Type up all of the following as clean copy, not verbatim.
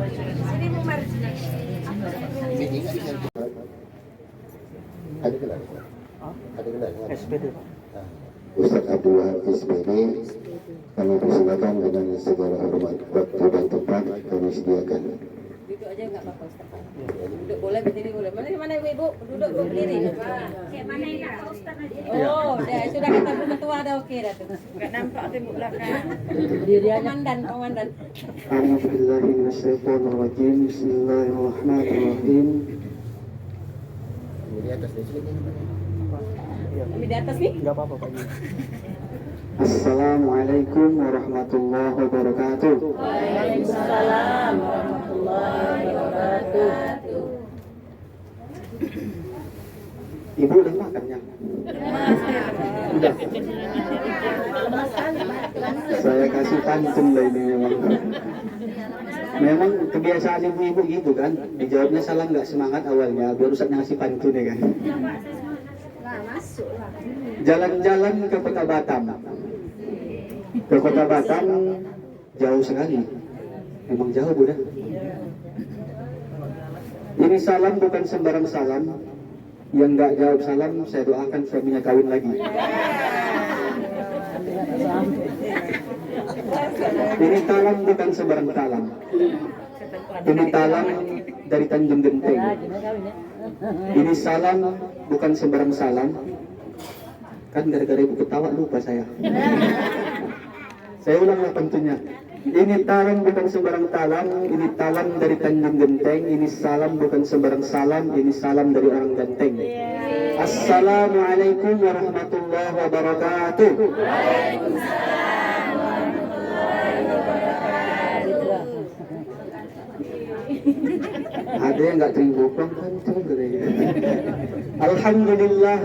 Ada kenal? Ada kenal? SPD. Ustaz Abdul Wahab SPD, kami persilakan dengan segala hormat, waktu dan tempat kami sediakan. Duduk aja nggak apa-apa Ustaz. Duduk boleh, berdiri boleh. Mana ibu? Duduk berdiri. Kayak mana yang kata Ustaz aja. Oh, sudah kata Bu Ketua dah okey dah tu. Enggak nampak tu ibu belakang. Berdiri aja. Komandan. A'udzubillahi minasyaitonirrajim. Bismillahirrahmanirrahim. Di atas di sini. Kami di atas nih. Enggak apa-apa Pak. Assalamualaikum warahmatullahi wabarakatuh. Waalaikumsalam warahmatullahi wabarakatuh. Ibu udah makan ya? Udah. Saya kasih pantun lah ini memang. Memang kebiasaan ibu-ibu gitu kan, dijawabnya salah nggak semangat awalnya, biar Ustaz ngasih pantun ya kan. Jalan-jalan ke kota Batam. Ke kota Batam jauh sekali. Memang jauh Bunda. Ini salam bukan sembarang salam. Yang nggak jawab salam saya doakan suaminya kawin lagi. Ini talam bukan sembarang talam. Ini talam dari Tanjung Genteng. Ini salam bukan sembarang salam. Kan gara-gara ibu ketawa lupa saya. Saya ulang pantunnya. Ini talam bukan sembarang talam. Ini talam dari Tanjung Genteng. Ini salam bukan sembarang salam. Ini salam dari orang Genteng. Assalamualaikum warahmatullahi wabarakatuh. Waalaikumsalam warahmatullahi wabarakatuh. Ada yang nggak terima pantun katanya. Alhamdulillah.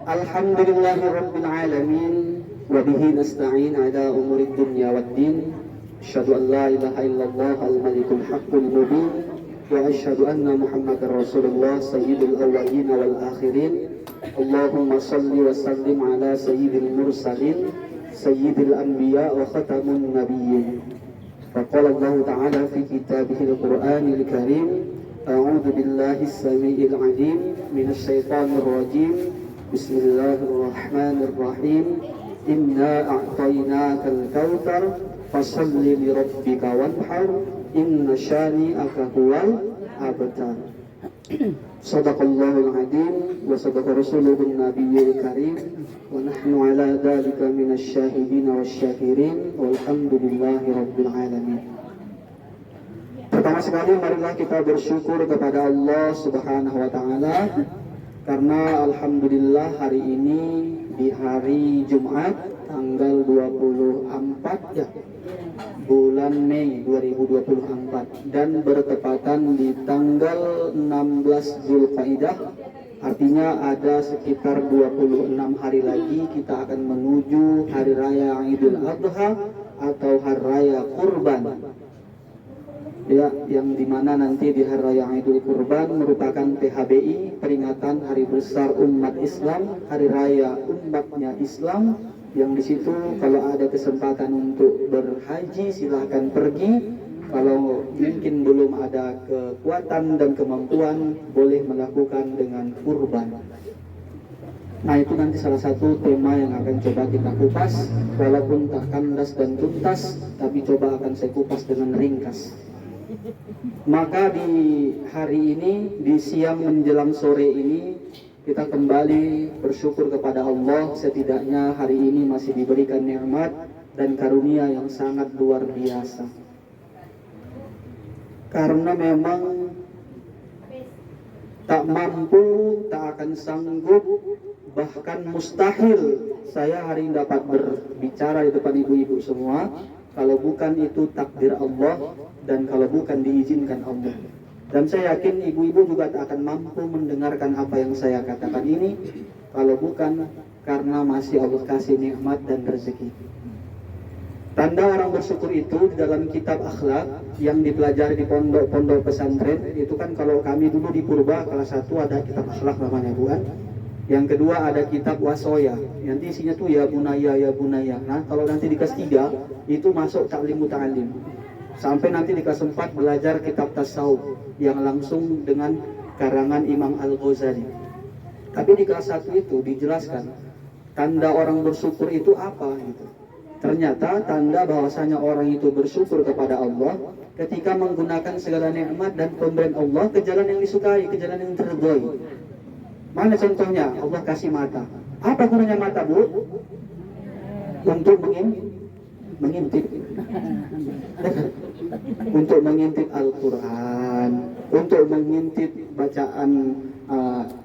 Alhamdulillahirabbil alamin wa bihi nasta'in ala umuri dunya waddin. Asyhadu an la ilaha illallah al-malikul haqqul mubin wa asyhadu anna Muhammadar Rasulullah sayyidul awwalin wal akhirin. Allahumma shalli wa sallim ala sayyidil mursalin sayyidil anbiya wa khatamun nabiyyin. Faqala Allah ta'ala fi kitabihil Qur'anil Karim. A'udzu billahi as-sami'il 'alim minasy syaithanir rajim. Bismillahirrahmanirrahim. Inna a'tainakal kautsar fasalli li rabbika wanhar inna syani'aka huwal abtar. Shadaqallahul azim wa sadaqa rasuluhun nabiyyil karim wa nahnu ala dzalika minasy syahidin wasyakirin walhamdulillahi rabbil alamin. Pertama sekali marilah kita bersyukur kepada Allah Subhanahu wa taala karena alhamdulillah hari ini di hari Jumat tanggal 24 ya bulan Mei 2024 dan bertepatan di tanggal 16 Zulkaidah, artinya ada sekitar 26 hari lagi kita akan menuju hari raya Idul Adha atau hari raya Kurban. Ya, yang dimana nanti di hari raya Idul Kurban merupakan PHBI, peringatan Hari Besar Umat Islam, Hari Raya Umatnya Islam, yang di situ kalau ada kesempatan untuk berhaji silahkan pergi. Kalau mungkin belum ada kekuatan dan kemampuan, boleh melakukan dengan kurban. Nah, itu nanti salah satu tema yang akan coba kita kupas, walaupun tak kandas dan tuntas, tapi coba akan saya kupas dengan ringkas. Maka di hari ini, di siang menjelang sore ini, kita kembali bersyukur kepada Allah. Setidaknya hari ini masih diberikan nikmat dan karunia yang sangat luar biasa. Karena memang tak mampu, tak akan sanggup, bahkan mustahil saya hari ini dapat berbicara di depan ibu-ibu semua kalau bukan itu takdir Allah dan kalau bukan diizinkan Allah. Dan saya yakin ibu-ibu juga tak akan mampu mendengarkan apa yang saya katakan ini kalau bukan karena masih Allah kasih nikmat dan rezeki. Tanda orang bersyukur itu di dalam kitab akhlak yang dipelajari di pondok-pondok pesantren itu kan, kalau kami dulu di Purba kelas 1 ada kitab akhlak namanya bukan. Yang kedua ada kitab wasoya, nanti isinya tuh ya bunaya ya bunaya. Nah kalau nanti di kelas 3 itu masuk taklim muta'alim. Sampai nanti di kelas 4 belajar kitab tasawuf yang langsung dengan karangan Imam Al-Ghazali. Tapi di kelas 1 itu dijelaskan tanda orang bersyukur itu apa gitu. Ternyata tanda bahwasanya orang itu bersyukur kepada Allah ketika menggunakan segala nikmat dan pemberian Allah ke jalan yang disukai, ke jalan yang diridhoi. Mana contohnya? Allah kasih mata. Apa gunanya mata, Bu? Untuk mengintip. Untuk mengintip Al-Quran, untuk mengintip bacaan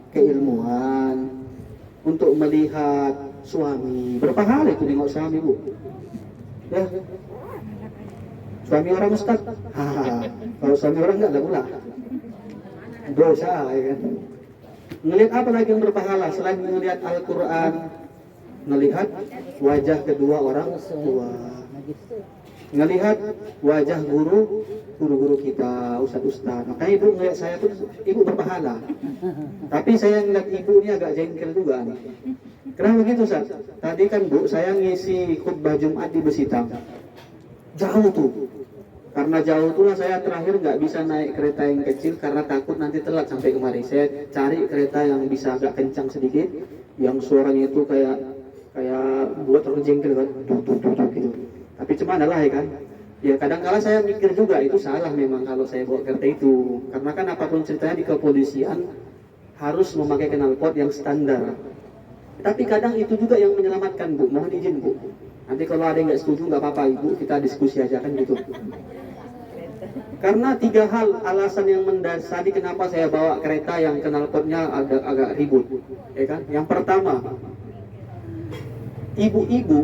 keilmuan, untuk melihat suami. Berapa hal itu nengok suami, Bu? Ya. Suami orang ustaz. Kalau suami orang enggak ada pula. Dosa, ya kan? Ngelihat apa lagi yang berpahala selain melihat Al-Quran? Melihat wajah kedua orang tua, ngelihat wajah guru-guru kita, ustaz-ustaz. Makanya ibu ngelihat saya pun ibu berpahala. Tapi saya ngelihat ibu ini agak jengkel juga nih. Kenapa begitu, Ustaz? Tadi kan Bu, saya ngisi khutbah Jumat di Besitang. Jauh tuh. Karena jauh itulah saya terakhir nggak bisa naik kereta yang kecil karena takut nanti telat sampai kemari. Saya cari kereta yang bisa agak kencang sedikit, yang suaranya itu kayak buat orang jengkel kan, gitu. Tapi cuman adalah ya kan. Ya kadang-kala saya mikir juga itu salah memang kalau saya bawa kereta itu. Karena kan apapun ceritanya di kepolisian harus memakai knalpot yang standar. Tapi kadang itu juga yang menyelamatkan, Bu. Mohon izin, Bu. Nanti kalau ada yang nggak setuju nggak apa-apa, Ibu, kita diskusi aja kan gitu. Karena 3 hal alasan yang mendasari kenapa saya bawa kereta yang knalpotnya agak ribut, ya kan? Yang pertama, ibu-ibu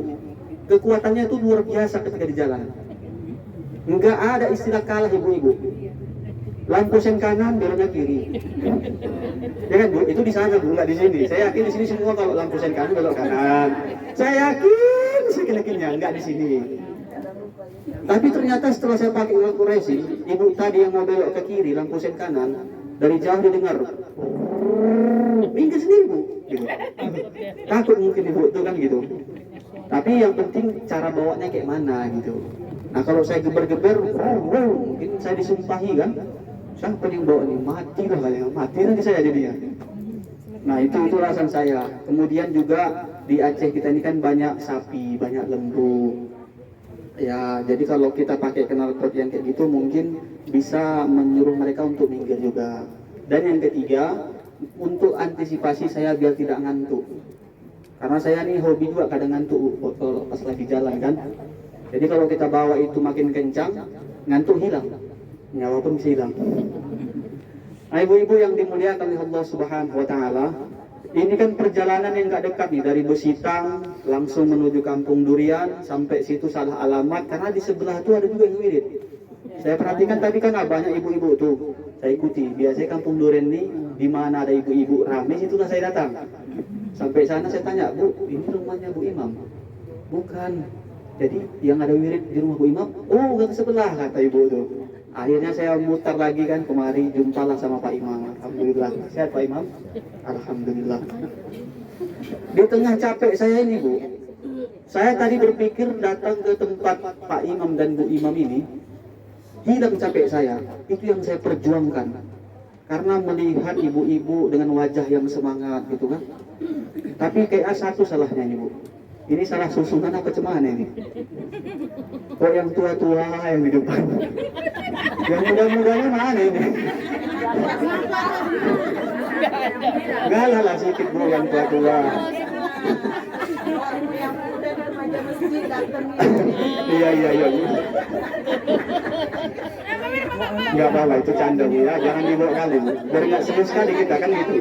kekuatannya itu luar biasa ketika di jalan. Nggak ada istilah kalah ibu-ibu. Lampu sen kanan, beloknya kiri. Ya kan, Bu? Itu di sana, Bu, nggak di sini. Saya yakin di sini semua kalau lampu sen kanan belok kanan. Saya yakin yakinnya nggak di sini. Tapi ternyata setelah saya pakai lampu racing, ibu tadi yang mau belok ke kiri, lampu sen kanan, dari jauh didengar. Minggir sendiri, Bu. Gitu. Takut mungkin ibu itu kan gitu. Tapi yang penting cara bawanya kayak mana gitu. Nah kalau saya geber-geber, mungkin saya disumpahi kan. Siapa yang bawa nih? Mati lah kalian, mati nanti saya jadinya. Nah itu alasan saya. Kemudian juga di Aceh kita ini kan banyak sapi, banyak lembu. Ya jadi kalau kita pakai knalpot yang kayak gitu mungkin bisa menyuruh mereka untuk minggir juga. Dan yang ketiga, untuk antisipasi saya biar tidak ngantuk. Karena saya nih hobi juga kadang ngantuk kalau pas lagi jalan kan. Jadi kalau kita bawa itu makin kencang, ngantuk hilang. Nyawa pun bisa hilang. Nah, ibu-ibu yang dimuliakan oleh Allah Subhanahu wa taala, ini kan perjalanan yang nggak dekat nih, dari Besitang langsung menuju Kampung Durian, sampai situ salah alamat karena di sebelah itu ada juga yang wirid. Saya perhatikan tadi kan banyak ibu-ibu tuh. Saya ikuti. Biasanya Kampung Durian ini di mana ada ibu-ibu ramai, situlah saya datang. Sampai sana saya tanya, Bu, ini rumahnya Bu Imam? Bukan. Jadi yang ada wirid di rumah Bu Imam? Oh, nggak ke sebelah, kata ibu tuh. Akhirnya saya mutar lagi kan kemari, jumpalah sama Pak Imam. Alhamdulillah. Sehat Pak Imam? Alhamdulillah. Di tengah capek saya ini, Bu, saya tadi berpikir datang ke tempat Pak Imam dan Bu Imam ini, hilang capek saya. Itu yang saya perjuangkan. Karena melihat ibu-ibu dengan wajah yang semangat gitu kan. Tapi kayak satu salahnya nih, Bu. Ini salah susunan apa cemana ini? Kok yang tua-tua yang di depan? Yang muda-mudanya mana ini? Galah lah sedikit, Bu, yang tua-tua. Iya. Nggak apa-apa, itu canda, Bu, ya. Jangan dibawa kali, Bu. Biar nggak serius sekali kita kan gitu.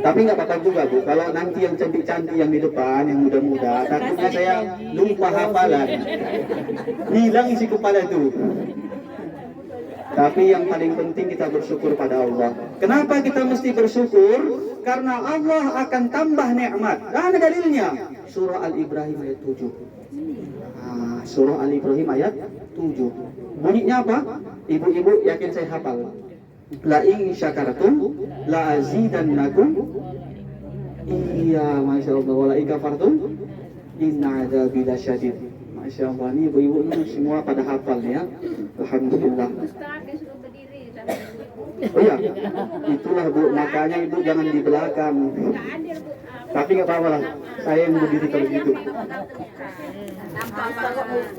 Tapi nggak apa-apa juga, Bu. Kalau nanti yang cantik-cantik yang di depan, yang muda-muda, takutnya saya lupa hafalan. Hilang isi kepala itu. Tapi yang paling penting kita bersyukur pada Allah. Kenapa kita mesti bersyukur? Karena Allah akan tambah nikmat. Ada dalilnya. Surah Al-Ibrahim ayat 7. Surah Al-Ibrahim ayat 7. Bunyinya apa? Ibu-ibu yakin saya hafal. La in syakartum la azidannakum. Iya, Masya Allah. Wa la in kafartum inna adzabi lasyadid. Masya Allah, nih ibu-ibu ini semua pada hafal ya. Alhamdulillah. Ustaz dia suruh berdiri sampai Oh iya, itulah Bu, makanya Ibu jangan di belakang. nggak adil Bu. Tapi nggak apa-apa lah, saya yang berdiri kalau gitu.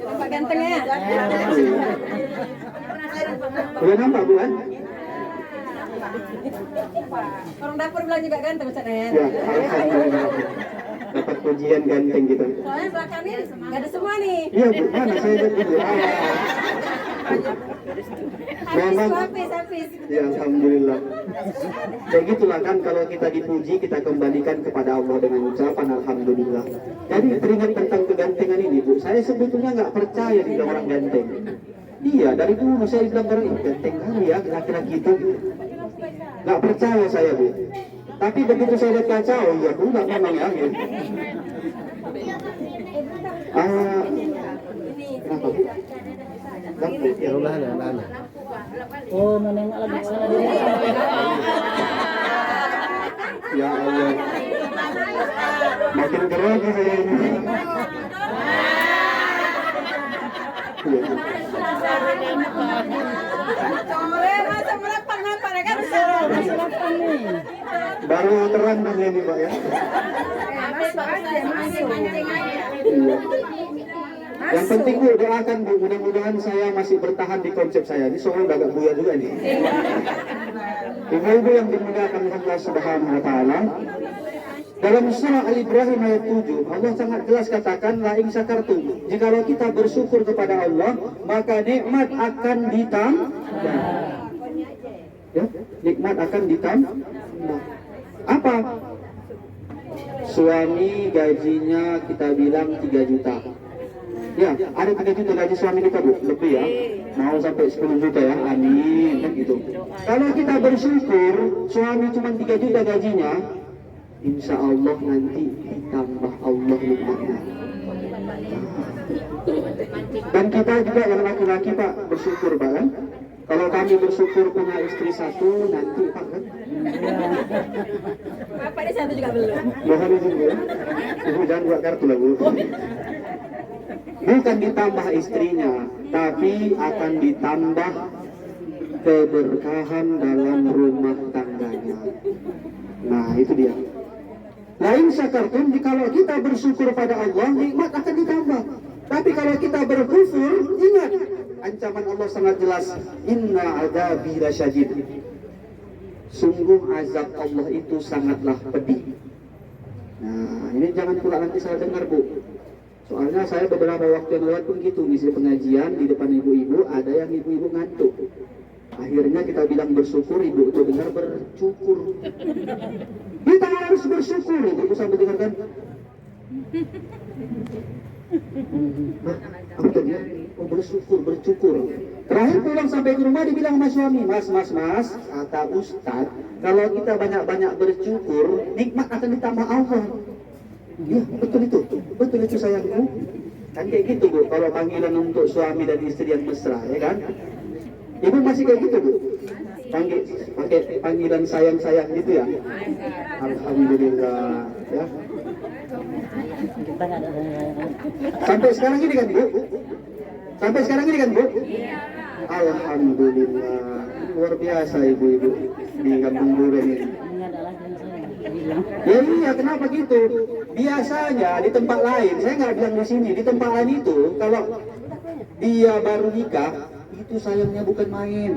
Pak gantengnya ya. Udah nampak Bu kan? Orang dapur bilang juga ganteng Ustaz Nen. Ya, alhamdulillah. Dapat pujian ganteng gitu. Soalnya belakangnya nggak ada semua nih. Iya Bu, mana saya lihat dulu. Memang, Habis. ya alhamdulillah. Kayak gitulah kan kalau kita dipuji kita kembalikan kepada Allah dengan ucapan alhamdulillah. Jadi teringat tentang kegantengan ini Bu, saya sebetulnya nggak percaya dibilang orang ganteng. Iya, dari dulu saya bilang orang ini ganteng kali ya laki-laki itu. Nggak percaya saya Bu. Tapi begitu saya lihat kaca, oh iya Bu, nggak memang ya. Gitu. Kenapa Bu? Lampu, ya Allah. Oh, menengok lagi salah diri. Ya Allah. Makin keren ya saya ini. Ya. Masa merapan kan Silakan nih. Baru terang dan ini Pak ya. Iya. Yang penting Bu, doakan Bu, mudah-mudahan saya masih bertahan di konsep saya. Ini soalnya udah agak buya juga nih. Ibu-ibu yang dimuliakan Allah Subhanahu wa taala. Dalam surah Al-Ibrahim ayat 7, Allah sangat jelas katakan la in syakartum. Jikalau kita bersyukur kepada Allah, maka nikmat akan ditambah. Ya, nikmat akan ditambah. Apa? Suami gajinya kita bilang 3 juta. Ya, ada 3 juta gaji suami kita Bu, lebih ya. Mau sampai 10 juta ya, amin kan gitu. Kalau kita bersyukur suami cuma 3 juta gajinya, insya Allah nanti ditambah Allah nikmatnya. Dan kita juga yang laki-laki Pak bersyukur Pak kan. Kalau kami bersyukur punya istri 1 nanti Pak kan. Bapak ini 1 juga belum. Mohon izin Bu ya. Ibu jangan buat kartu lah Bu. Bukan ditambah istrinya, tapi akan ditambah keberkahan dalam rumah tangganya. Nah itu dia. Lain syakartum, jikalau kita bersyukur pada Allah, nikmat akan ditambah. Tapi kalau kita berkufur, ingat ancaman Allah sangat jelas. Inna adzabi lasyadid. Sungguh azab Allah itu sangatlah pedih. Nah ini jangan pula nanti salah dengar Bu. Soalnya saya beberapa waktu yang lewat pun gitu, ngisi pengajian di depan ibu-ibu, ada yang ibu-ibu ngantuk. Akhirnya kita bilang bersyukur, ibu itu dengar bercukur. Kita harus bersyukur, ibu sampai dengarkan. Apa tadi? Oh bersyukur, bercukur. Terakhir pulang sampai ke rumah dibilang sama suami, mas, kata Ustadz, kalau kita banyak-banyak bersyukur, nikmat akan ditambah Allah. Ya, betul itu sayangku. Kan kayak gitu Bu, kalau panggilan untuk suami dan istri yang mesra, ya kan? Ibu masih kayak gitu Bu? Pakai panggilan sayang-sayang gitu ya? Alhamdulillah, ya. Kita nggak ada Sampai sekarang ini kan Bu? Sampai sekarang ini kan Bu? Alhamdulillah, luar biasa ibu-ibu di Kampung Duren ini. nggak ada lagi yang saya bilang. Ya iya, kenapa gitu? Biasanya di tempat lain, saya nggak bilang di sini, di tempat lain itu kalau dia baru nikah, itu sayangnya bukan main.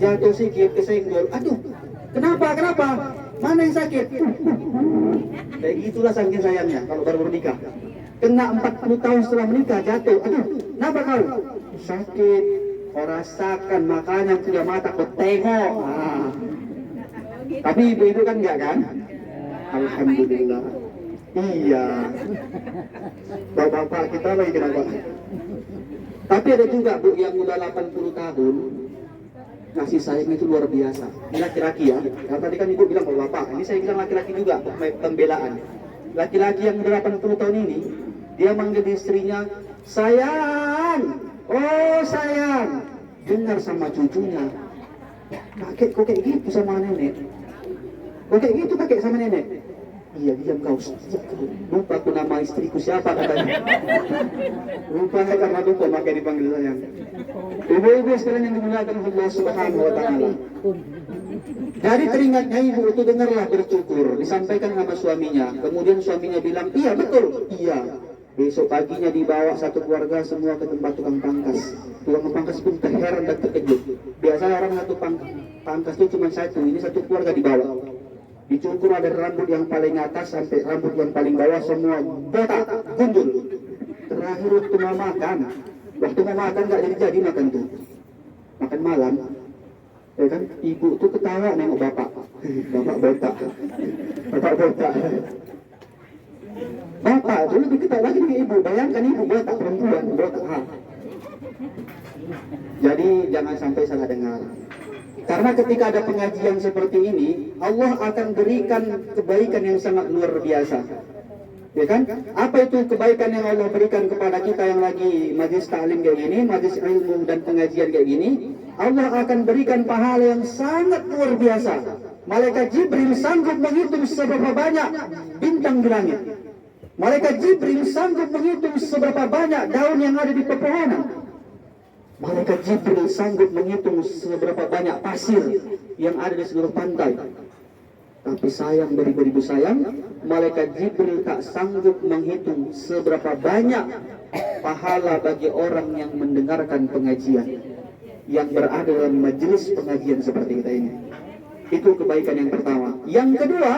Jatuh sikit, kesenggol, aduh, kenapa? Mana yang sakit? Kayak gitulah saking sayangnya kalau baru nikah. Kena 40 tahun setelah menikah, jatuh, aduh, kenapa kau? Sakit, kau rasakan, makanya punya mata kau tengok. Nah. Tapi ibu-ibu kan enggak kan? Alhamdulillah. Iya. Bapak-bapak kita lagi kenapa? Tapi ada juga Bu yang udah 80 tahun, kasih sayang itu luar biasa. Ini laki-laki ya. Karena tadi kan ibu bilang bapak, ini saya bilang laki-laki juga pembelaan. Laki-laki yang udah 80 tahun ini, dia manggil istrinya, sayang, oh sayang. Dengar sama cucunya, kakek kok kayak gitu sama nenek. Kok kayak gitu kakek sama nenek. Iya, diam kau. Lupa aku nama istriku siapa katanya. Lupa saya karena lupa makanya dipanggil sayang. Ibu-ibu sekalian yang dimuliakan Allah Subhanahu wa taala. Dari teringatnya ibu itu dengarlah bercukur, disampaikan sama suaminya. Kemudian suaminya bilang, iya betul, iya. Besok paginya dibawa satu keluarga semua ke tempat tukang pangkas. Tukang pangkas pun terheran dan terkejut. Biasanya orang satu pangkas itu cuma satu, ini satu keluarga dibawa. Dicukur ada rambut yang paling atas sampai rambut yang paling bawah semua botak, gundul. Terakhir waktu mau makan nggak jadi makan tuh. Makan malam, ya kan? Ibu tuh ketawa nengok bapak botak. Bapak tuh lebih ketawa lagi ke ibu. Bayangkan ibu botak, perempuan botak. Jadi jangan sampai salah dengar. Karena ketika ada pengajian seperti ini, Allah akan berikan kebaikan yang sangat luar biasa. Ya kan? Apa itu kebaikan yang Allah berikan kepada kita yang lagi majlis ta'lim kayak gini, majlis ilmu dan pengajian kayak gini? Allah akan berikan pahala yang sangat luar biasa. Malaikat Jibril sanggup menghitung seberapa banyak bintang di langit. Malaikat Jibril sanggup menghitung seberapa banyak daun yang ada di pepohonan. Malaikat Jibril sanggup menghitung seberapa banyak pasir yang ada di seluruh pantai. Tapi sayang, beribu-ribu sayang, Malaikat Jibril tak sanggup menghitung seberapa banyak pahala bagi orang yang mendengarkan pengajian, yang berada dalam majelis pengajian seperti kita ini. Itu kebaikan yang pertama. Yang kedua,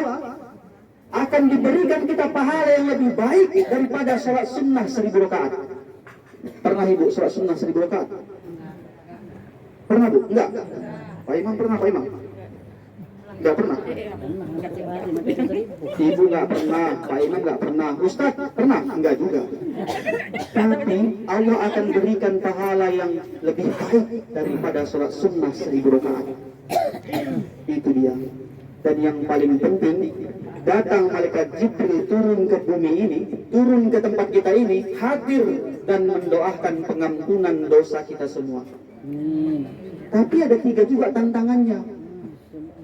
akan diberikan kita pahala yang lebih baik daripada sholat sunnah 1000 rakaat. Pernah ibu sholat sunnah 1000 rakaat? Pernah bu? Enggak? Pak Imam pernah, Pak Imam? Enggak pernah? Ibu enggak pernah, Pak Imam enggak pernah, Ustaz pernah? Enggak juga. Tapi Allah akan berikan pahala yang lebih baik daripada sholat sunnah 1000 rakaat. Itu dia. Dan yang paling penting, datang malaikat Jibril turun ke bumi ini, turun ke tempat kita ini, hadir dan mendoakan pengampunan dosa kita semua. Tapi ada 3 juga tantangannya.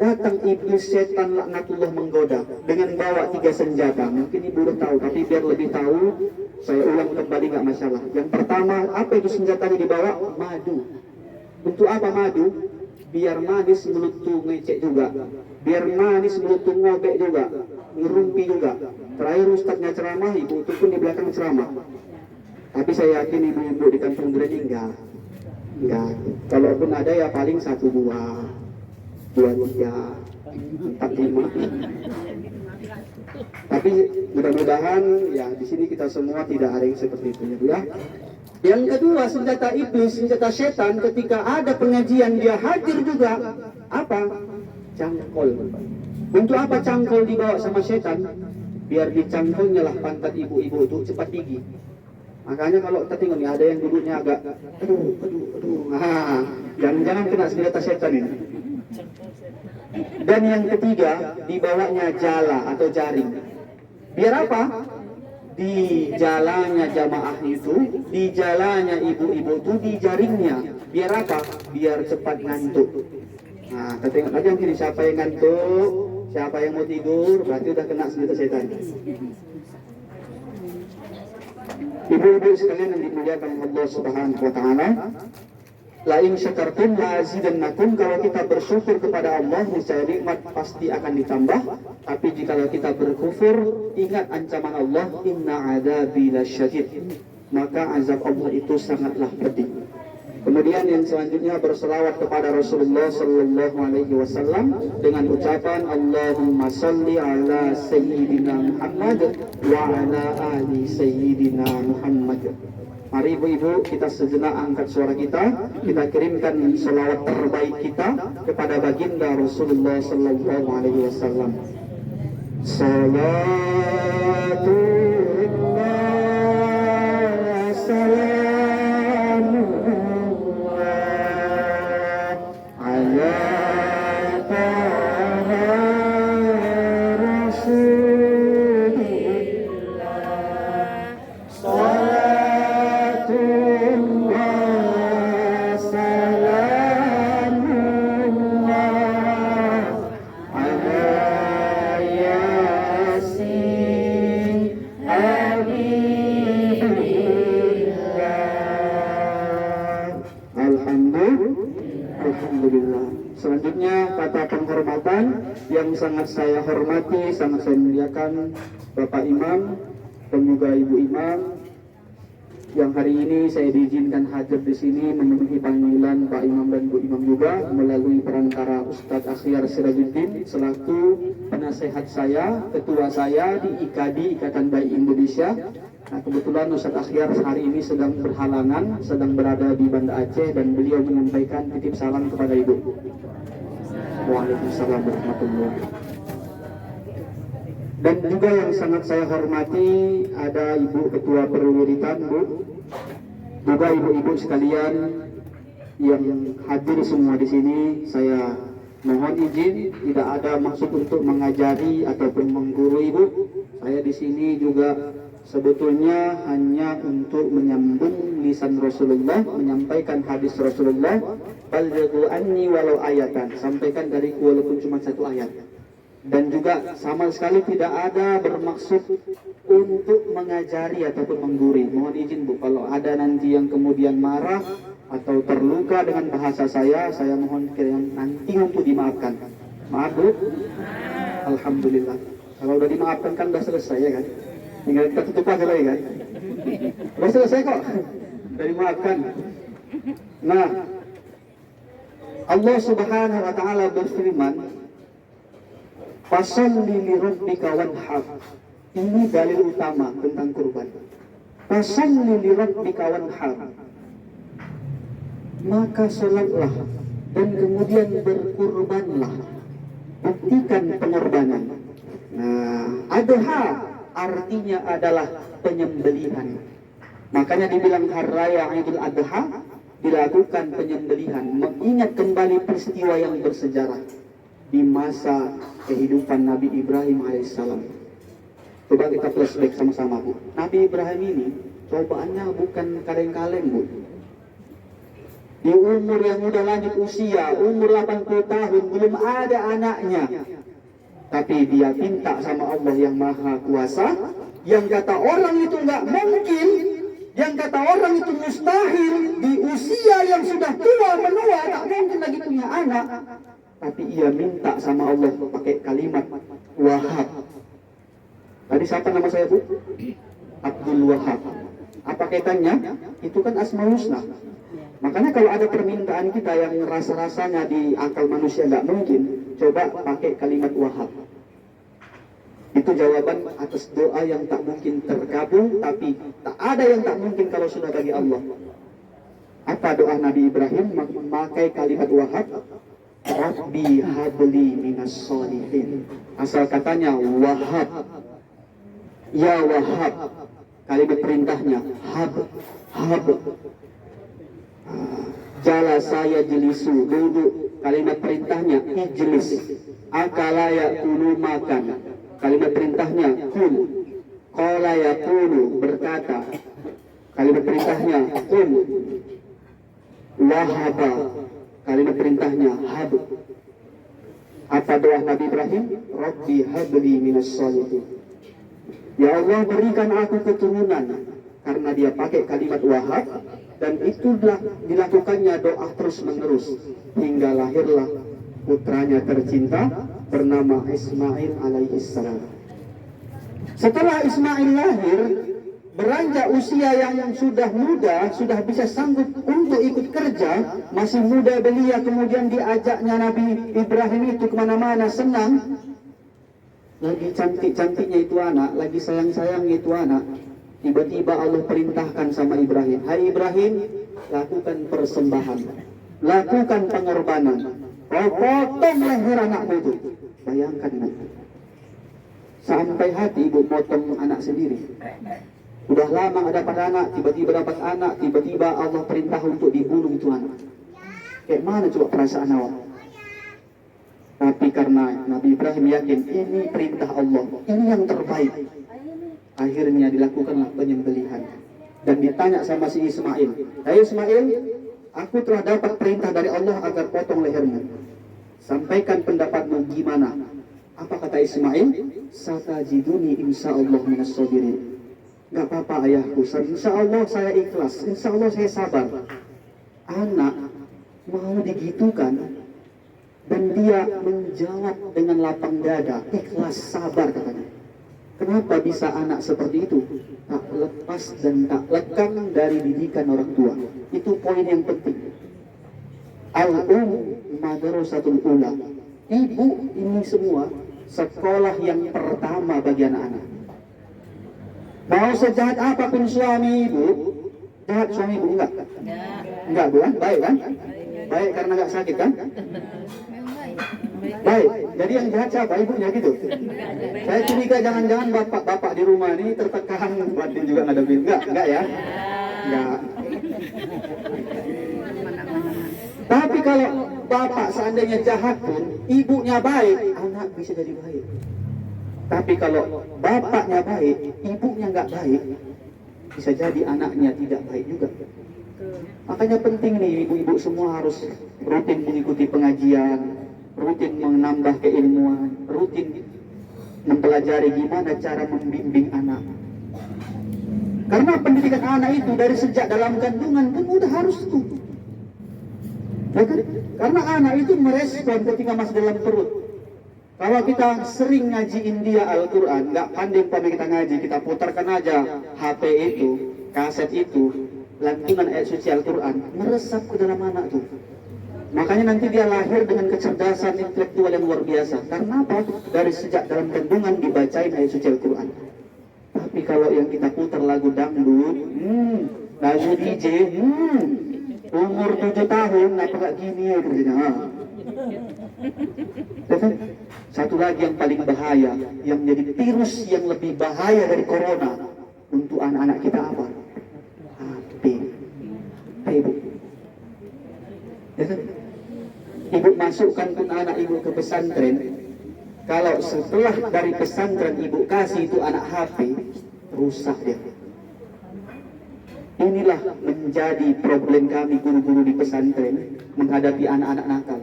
Datang iblis setan laknatullah menggoda dengan bawa 3 senjata. Mungkin ibu udah tahu, tapi biar lebih tahu, saya ulang kembali nggak masalah. Yang pertama, apa itu senjatanya dibawa? Madu. Untuk apa madu? Biar manis mulut tuh ngecek juga. Biar manis mulut tuh ngobek juga. Ngerumpi juga. Terakhir ustadznya ceramah, ibu itu pun di belakang ceramah. Tapi saya yakin ibu-ibu di kampung Duren enggak. Kalaupun ada ya paling 1, 2, 3, 4, 5. Tapi mudah-mudahan ya di sini kita semua tidak ada yang seperti itu ya. Yang kedua, senjata iblis, senjata setan ketika ada pengajian dia hadir juga. Apa? Cangkol. Untuk apa cangkol dibawa sama setan? Biar dicangkolnya lah pantat ibu-ibu itu cepat gigi. Makanya kalau kita tengok nih ada yang duduknya agak aduh. Jangan kena senjata setan ini. Dan yang ketiga, dibawanya jala atau jaring. Biar apa? Di jalannya jamaah itu, di jalannya ibu-ibu itu, di jaringnya. Biar apa? Biar cepat ngantuk. Nah, kita tengok aja mungkin siapa yang ngantuk, siapa yang mau tidur, berarti udah kena senjata setan. Ibu-ibu sekalian yang dimuliakan Allah Subhanahu wa taala, la in syakartum la azidannakum, kalau kita bersyukur kepada Allah niscaya nikmat pasti akan ditambah. Tapi jika kita berkufur, ingat ancaman Allah, inna adzabi lasyadid, maka azab Allah itu sangatlah pedih. Kemudian yang selanjutnya berselawat kepada Rasulullah sallallahu alaihi wasallam dengan ucapan Allahumma shalli ala sayyidina Muhammad wa ala ali sayyidina Muhammad. Mari ibu-ibu kita sejenak angkat suara kita kirimkan selawat terbaik kita kepada baginda Rasulullah sallallahu alaihi wasallam. Salatullah salamullah ala taha rasulillah. Salatullah salamullah ala kehormatan yang sangat saya hormati, sangat saya muliakan Bapak Imam dan juga Ibu Imam yang hari ini saya diizinkan hadir di sini memenuhi panggilan Pak Imam dan Bu Imam juga melalui perantara Ustadz Akhyar Sirajuddin selaku penasehat saya, ketua saya di IKADI, Ikatan Dai Indonesia. Nah, kebetulan Ustadz Akhyar hari ini sedang berhalangan, sedang berada di Banda Aceh dan beliau menyampaikan titip salam kepada Ibu. Waalaikumsalam warahmatullahi wabarakatuh. Dan juga yang sangat saya hormati ada Ibu Ketua Perwiritan, Bu, juga ibu-ibu sekalian yang hadir semua di sini. Saya mohon izin, tidak ada maksud untuk mengajari ataupun menggurui, Bu. Saya di sini juga sebetulnya hanya untuk menyambung lisan Rasulullah, menyampaikan hadis Rasulullah. Ballighu anni walau ayatan, sampaikan dariku walaupun cuma satu ayat. Dan juga sama sekali tidak ada bermaksud untuk mengajari ataupun menggurui. Mohon izin, Bu, kalau ada nanti yang kemudian marah atau terluka dengan bahasa saya mohon kiranya nanti untuk dimaafkan. Maaf, Bu. Alhamdulillah. Kalau udah dimaafkan kan udah selesai ya kan. Tinggal kita tutup aja lagi kan. Udah selesai kok. Udah dimaafkan. Nah, Allah Subhanahu wa taala berfirman, "Fasholli li rabbika wanhar." Ini dalil utama tentang kurban. Fasholli li rabbika wanhar. Maka sholatlah dan kemudian berkurbanlah. Buktikan pengorbanan. Nah, adha artinya adalah penyembelihan. Makanya dibilang hari raya Idul Adha dilakukan penyembelihan, mengingat kembali peristiwa yang bersejarah di masa kehidupan Nabi Ibrahim alaihissalam. Coba kita flashback sama-sama, Bu. Nabi Ibrahim ini cobaannya bukan kaleng-kaleng, Bu. Di umur yang udah lanjut usia, umur 80 tahun, belum ada anaknya. Tapi dia minta sama Allah yang Maha Kuasa, yang kata orang itu nggak mungkin, yang kata orang itu mustahil, di usia yang sudah tua menua, tak mungkin lagi punya anak. Tapi ia minta sama Allah pakai kalimat Wahab. Tadi siapa nama saya, Bu? Abdul Wahab. Apa kaitannya? Itu kan Asmaul Husna. Makanya kalau ada permintaan kita yang rasa-rasanya di akal manusia nggak mungkin, coba pakai kalimat Wahab. Itu jawaban atas doa yang tak mungkin terkabul, tapi tak ada yang tak mungkin kalau sudah bagi Allah. Apa doa Nabi Ibrahim? Memakai kalimat Wahab. Rabbi habli minas sholihin. Asal katanya Wahab. Ya Wahab. Kalimat perintahnya hab. Jala saya jelisu, duduk. Kalimat perintahnya ijlis. Akala yakulu, makan. Kalimat perintahnya kul. Qala yakulu, berkata. Kalimat perintahnya kul. Wahaba. Kalimat perintahnya hab. Apa doa Nabi Ibrahim? Rabbi habli minas sholihin. Ya Allah, berikan aku keturunan. Karena dia pakai kalimat Wahab, dan itulah dilakukannya doa terus menerus hingga lahirlah putranya tercinta bernama Ismail alaihissalam. Setelah Ismail lahir, beranjak usia yang sudah muda, sudah bisa sanggup untuk ikut kerja, masih muda belia, kemudian diajaknya Nabi Ibrahim itu kemana-mana, senang. Lagi cantik-cantiknya itu anak, lagi sayang-sayangnya itu anak. Tiba-tiba Allah perintahkan sama Ibrahim, hai Ibrahim, lakukan persembahan, lakukan pengorbanan, potong leher anakmu itu. Bayangkan, Bu, sampai hati ibu potong anak sendiri. Udah lama ada pada anak, tiba-tiba dapat anak, tiba-tiba Allah perintah untuk dibunuh itu anak. Kayak mana coba perasaan awak? Tapi karena Nabi Ibrahim yakin ini perintah Allah, ini yang terbaik, akhirnya dilakukanlah penyembelihan. Dan ditanya sama si Ismail, hai Ismail, aku telah dapat perintah dari Allah agar potong lehernya. Sampaikan pendapatmu gimana? Apa kata Ismail? Satajiduni insyaallah minas sabirin. Gak apa-apa ayahku, insya Allah saya ikhlas, insya Allah saya sabar. Anak mau digitukan, Dan dia menjawab dengan lapang dada, ikhlas, sabar katanya. Kenapa bisa anak seperti itu? Tak lepas dan tak lekang dari didikan orang tua. Itu poin yang penting. Madrasatul ula. Ibu ini semua sekolah yang pertama bagi anak-anak. Mau sejahat apapun suami ibu, jahat suami ibu enggak? Enggak bu, kan? Baik kan? Baik karena enggak sakit kan? Baik, jadi yang jahat siapa? Ibunya gitu. Saya curiga jangan-jangan bapak-bapak di rumah ini tertekan batin juga ngadepin. Enggak ya? Enggak. Tapi kalau bapak seandainya jahat pun, ibunya baik, anak bisa jadi baik. Tapi kalau bapaknya baik, ibunya nggak baik, bisa jadi anaknya tidak baik juga. Makanya penting nih ibu-ibu semua harus rutin mengikuti pengajian, rutin menambah keilmuan, rutin mempelajari gimana cara membimbing anak. Karena pendidikan anak itu dari sejak dalam kandungan pun udah harus tuh. Ya kan? Karena anak itu merespon ketika masih dalam perut. Kalau kita sering ngajiin dia Al-Quran, nggak pandai kita ngaji, kita putarkan aja HP itu, kaset itu, lantunan ayat suci Al-Quran, meresap ke dalam anak tuh. Makanya nanti dia lahir dengan kecerdasan intelektual yang luar biasa. Karena apa? Dari sejak dalam kandungan dibacain ayat suci Al-Quran. Tapi kalau yang kita putar lagu dangdut, lagu DJ, umur 7 tahun, apa gak gini ya kerjanya? Satu lagi yang paling bahaya, yang menjadi virus yang lebih bahaya dari corona untuk anak-anak kita apa? HP. Ibu. Ya kan? Ibu masukkan pun anak ibu ke pesantren. Kalau setelah dari pesantren ibu kasih itu anak HP, rusak dia. Inilah menjadi problem kami guru-guru di pesantren menghadapi anak-anak nakal.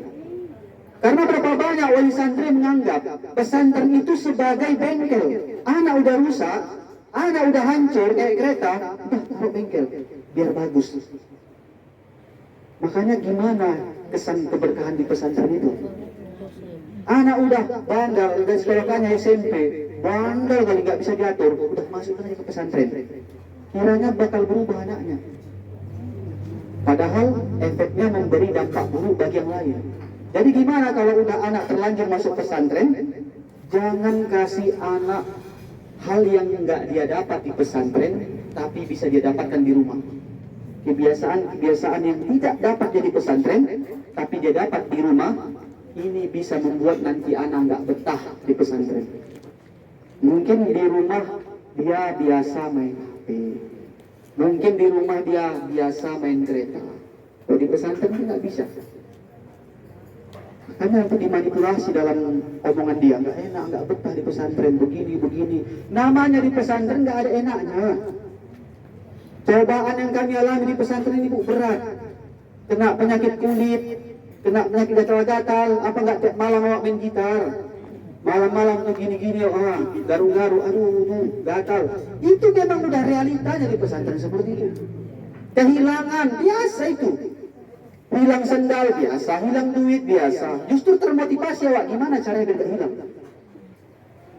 Karena berapa banyak wali santri menganggap pesantren itu sebagai bengkel. Anak udah rusak, anak udah hancur kayak kereta, udah taruh bengkel biar bagus. Makanya gimana kesan keberkahan di pesantren itu? Anak udah bandel, udah sekolahnya SMP, bandel kali nggak bisa diatur, udah masuk aja ke pesantren. Kiranya bakal berubah anaknya. Padahal efeknya memberi dampak buruk bagi yang lain. Jadi gimana kalau udah anak terlanjur masuk pesantren? Jangan kasih anak hal yang nggak dia dapat di pesantren, tapi bisa dia dapatkan di rumah. Kebiasaan yang tidak dapat jadi pesantren, tapi dia dapat di rumah, ini bisa membuat nanti anak nggak betah di pesantren. Mungkin di rumah dia biasa main HP, mungkin di rumah dia biasa main kereta. Kalau di pesantren nggak bisa. Karena nanti dimanipulasi dalam omongan dia, nggak enak, nggak betah di pesantren, begini. Namanya di pesantren nggak ada enaknya. Cobaan yang kami alami di pesantren ini berat. Kena penyakit kulit, kena penyakit gatal-gatal, apa nggak tiap malam awak main gitar. Malam-malam tuh gini-gini, garu-garu, gatal. Itu memang udah realitanya di pesantren seperti itu. Kehilangan, biasa itu. Hilang sendal biasa, hilang duit biasa. Justru termotivasi awak, gimana caranya biar hilang?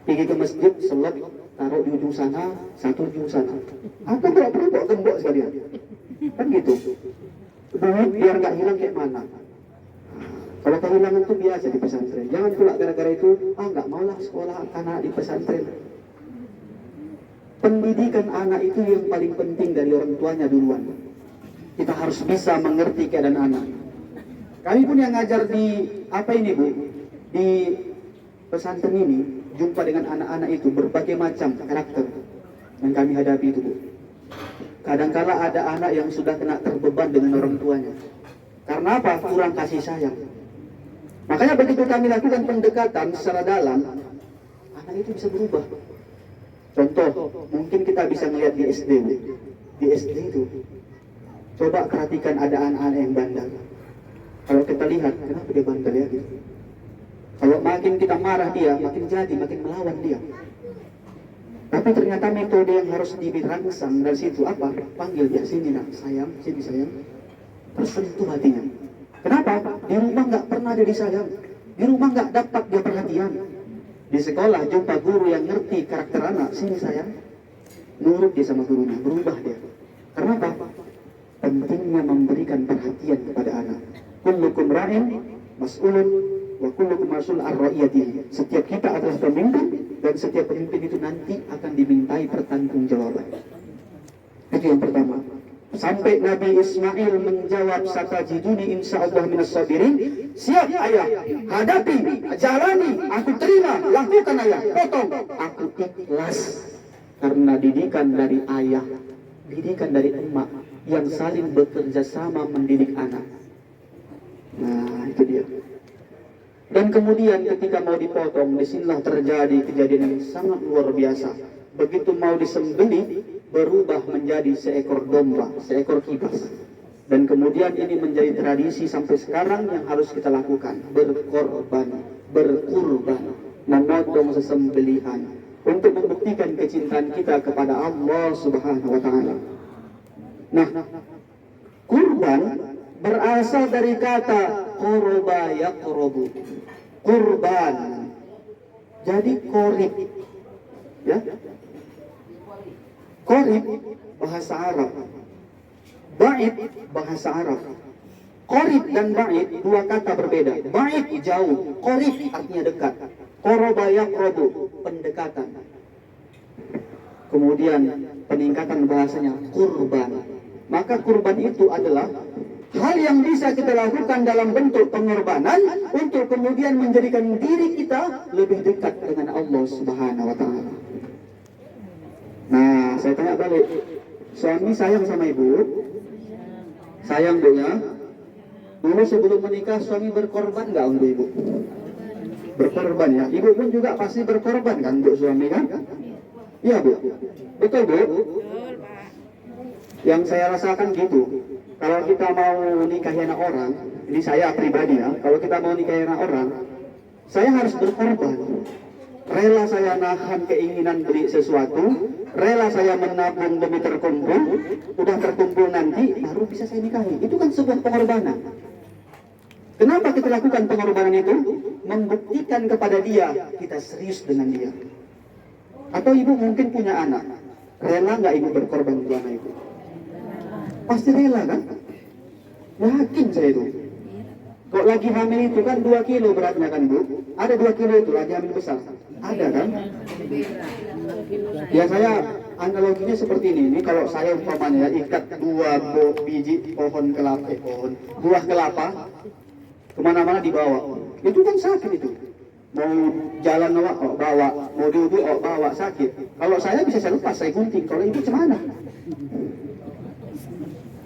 Pergi ke masjid, sholat, taruh di ujung sana, satu ujung sana. Atau nggak perlu bawa gembok sekalian. Kan gitu. Duit biar nggak hilang kayak mana. Kalau kehilangan itu biasa di pesantren. Jangan pula gara-gara itu, nggak maulah sekolah anak di pesantren. Pendidikan anak itu yang paling penting dari orang tuanya duluan. Kita harus bisa mengerti keadaan anak. Kami pun yang ngajar di Bu, di pesantren ini, jumpa dengan anak-anak itu berbagai macam karakter yang kami hadapi itu, Bu. Kadangkala ada anak yang sudah kena terbeban dengan orang tuanya. Karena apa? Kurang kasih sayang. Makanya begitu kami lakukan pendekatan secara dalam, anak itu bisa berubah. Contoh, mungkin kita bisa melihat di SD, Bu. Di SD itu, coba perhatikan ada anak-anak yang bandel. Kalau kita lihat, kenapa dia bandel ya? Gitu. Kalau makin kita marah dia, makin makin melawan dia. Tapi ternyata metode yang harus dirangsang dari situ apa? Panggil dia, sini nak, sayang, sini sayang. Tersentuh hatinya. Kenapa? Di rumah nggak pernah dia disayang. Di rumah nggak dapat dia perhatian. Di sekolah jumpa guru yang ngerti karakter anak, sini sayang, nurut dia sama gurunya, berubah dia. Karena apa? Pentingnya memberikan perhatian kepada anak. Kullukum ra'in mas'ulun wa kullukum mas'ul an ra'iyatihi. Setiap kita adalah pemimpin, dan setiap pemimpin itu nanti akan dimintai pertanggungjawaban. Itu yang pertama. Sampai Nabi Ismail menjawab, satajiduni insyaallah minas sabirin. Siap ayah, hadapi, jalani, aku terima, lakukan ayah, potong, aku ikhlas. Karena didikan dari ayah, didikan dari emak yang saling bekerja sama mendidik anak. Nah, itu dia. Dan kemudian ketika mau dipotong, disinilah terjadi kejadian yang sangat luar biasa. Begitu mau disembelih, berubah menjadi seekor domba, seekor kibas. Dan kemudian ini menjadi tradisi sampai sekarang yang harus kita lakukan. Berkorban, berkurban, memotong sesembelihan. Untuk membuktikan kecintaan kita kepada Allah Subhanahu wa Ta'ala. Nah, kurban berasal dari kata qurba yaqrubu. Kurban. Jadi korib. Ya. Korib bahasa Arab. Ba'id bahasa Arab. Korib dan ba'id dua kata berbeda. Ba'id jauh, korib artinya dekat. Qurba yaqrubu, pendekatan. Kemudian peningkatan bahasanya kurban. Maka kurban itu adalah hal yang bisa kita lakukan dalam bentuk pengorbanan untuk kemudian menjadikan diri kita lebih dekat dengan Allah Subhanahu wa Ta'ala. Nah, saya tanya balik, suami sayang sama ibu? Sayang Bu ya? Dulu sebelum menikah suami berkorban nggak untuk ibu? Berkorban ya? Ibu pun juga pasti berkorban kan untuk suami kan? Iya Bu? Betul Bu? Yang saya rasakan gitu, kalau kita mau nikahi anak orang, ini saya pribadi ya, kalau kita mau nikahi anak orang, saya harus berkorban. Rela saya nahan keinginan beli sesuatu, rela saya menabung demi terkumpul, udah terkumpul nanti baru bisa saya nikahi. Itu kan sebuah pengorbanan. Kenapa kita lakukan pengorbanan itu? Membuktikan kepada dia kita serius dengan dia. Atau ibu mungkin punya anak, rela nggak ibu berkorban untuk anak ibu? Pasti rela kan? Yakin saya itu. Kok lagi hamil itu kan 2 kilo beratnya kan Bu? Ada 2 kilo itu lagi hamil besar. Ada kan? Ya saya analoginya seperti ini. Ini kalau saya umpamanya ya, ikat 2 biji pohon kelapa, buah kelapa kemana-mana dibawa. Itu kan sakit itu. Mau jalan bawa, mau duduk bawa, sakit. Kalau saya bisa saya lepas, saya gunting. Kalau ibu gimana?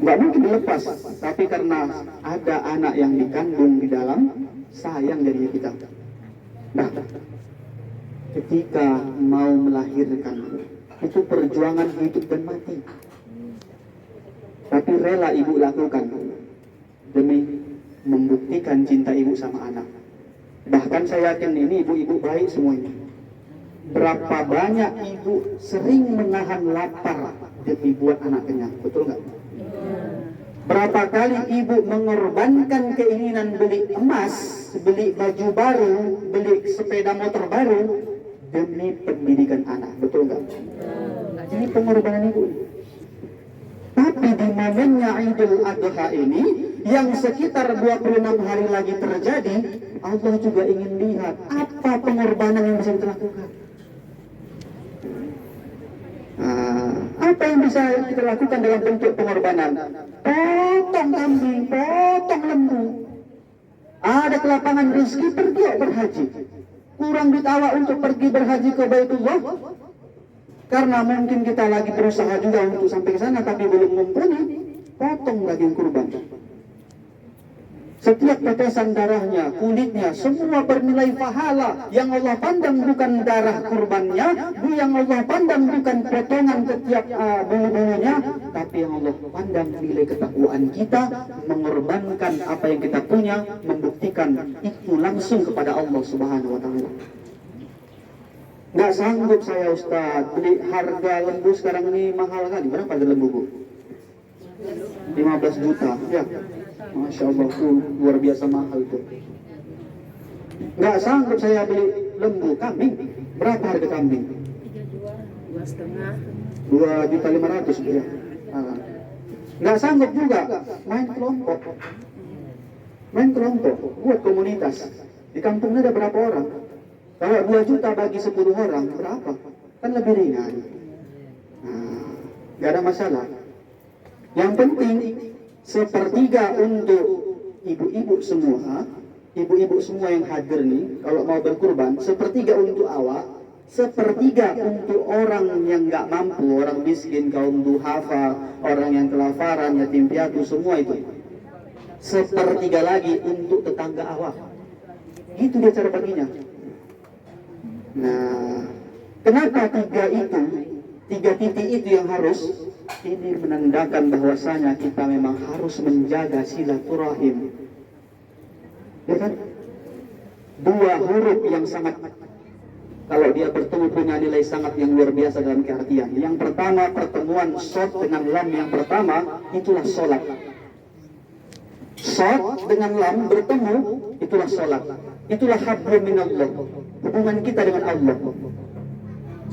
Nggak mungkin dilepas, tapi karena ada anak yang dikandung di dalam, sayang jadinya kita. Nah, ketika mau melahirkan, itu perjuangan hidup dan mati. Tapi rela ibu lakukan demi membuktikan cinta ibu sama anak. Bahkan saya yakin ini ibu-ibu baik semuanya. Berapa banyak ibu sering menahan lapar demi buat anak kenyang, betul nggak? Berapa kali ibu mengorbankan keinginan beli emas, beli baju baru, beli sepeda motor baru demi pendidikan anak, betul nggak? Ini pengorbanan ibu. Tapi di momennya Idul Adha ini, yang sekitar 26 hari lagi terjadi, Allah juga ingin lihat apa pengorbanan yang bisa kita lakukan. Apa yang bisa kita lakukan dalam bentuk pengorbanan? Potong kambing, potong lembu. Ada kelapangan rezeki, pergi berhaji. Kurang duit awak untuk pergi berhaji ke Baitullah, karena mungkin kita lagi berusaha juga untuk sampai ke sana tapi belum mumpuni, potong daging kurban. Setiap tetesan darahnya, kulitnya, semua bernilai pahala. Yang Allah pandang bukan darah kurbannya, yang Allah pandang bukan potongan setiap bulu-bulunya, tapi yang Allah pandang nilai ketakwaan kita, mengorbankan apa yang kita punya, membuktikan itu langsung kepada Allah Subhanahu wa Ta'ala. Nggak sanggup saya Ustaz, beli harga lembu sekarang ini mahal kali. Berapa harga lembu Bu? 15 juta, ya. Masya Allah, itu luar biasa mahal itu. Nggak sanggup saya beli lembu, kambing. Berapa harga kambing? 2.500.000 ya. Nggak sanggup juga main kelompok. Main kelompok, buat komunitas. Di kampungnya ada berapa orang? Kalau 2 juta bagi 10 orang, berapa? Kan lebih ringan. Nah, nggak ada masalah. Yang penting, sepertiga untuk ibu-ibu semua yang hadir nih, kalau mau berkurban, sepertiga untuk awak, sepertiga untuk orang yang nggak mampu, orang miskin, kaum duhafa, orang yang kelaparan, yatim piatu, semua itu. Sepertiga lagi untuk tetangga awak. Gitu dia cara baginya. Nah, kenapa tiga titik itu yang harus? Ini menandakan bahwasanya kita memang harus menjaga silaturahim. Ya kan? 2 huruf yang sangat, kalau dia bertemu punya nilai sangat yang luar biasa dalam keartian. Yang pertama, pertemuan shod dengan lam yang pertama, itulah sholat. Shod dengan lam bertemu, itulah sholat. Itulah hablum minallah, hubungan kita dengan Allah.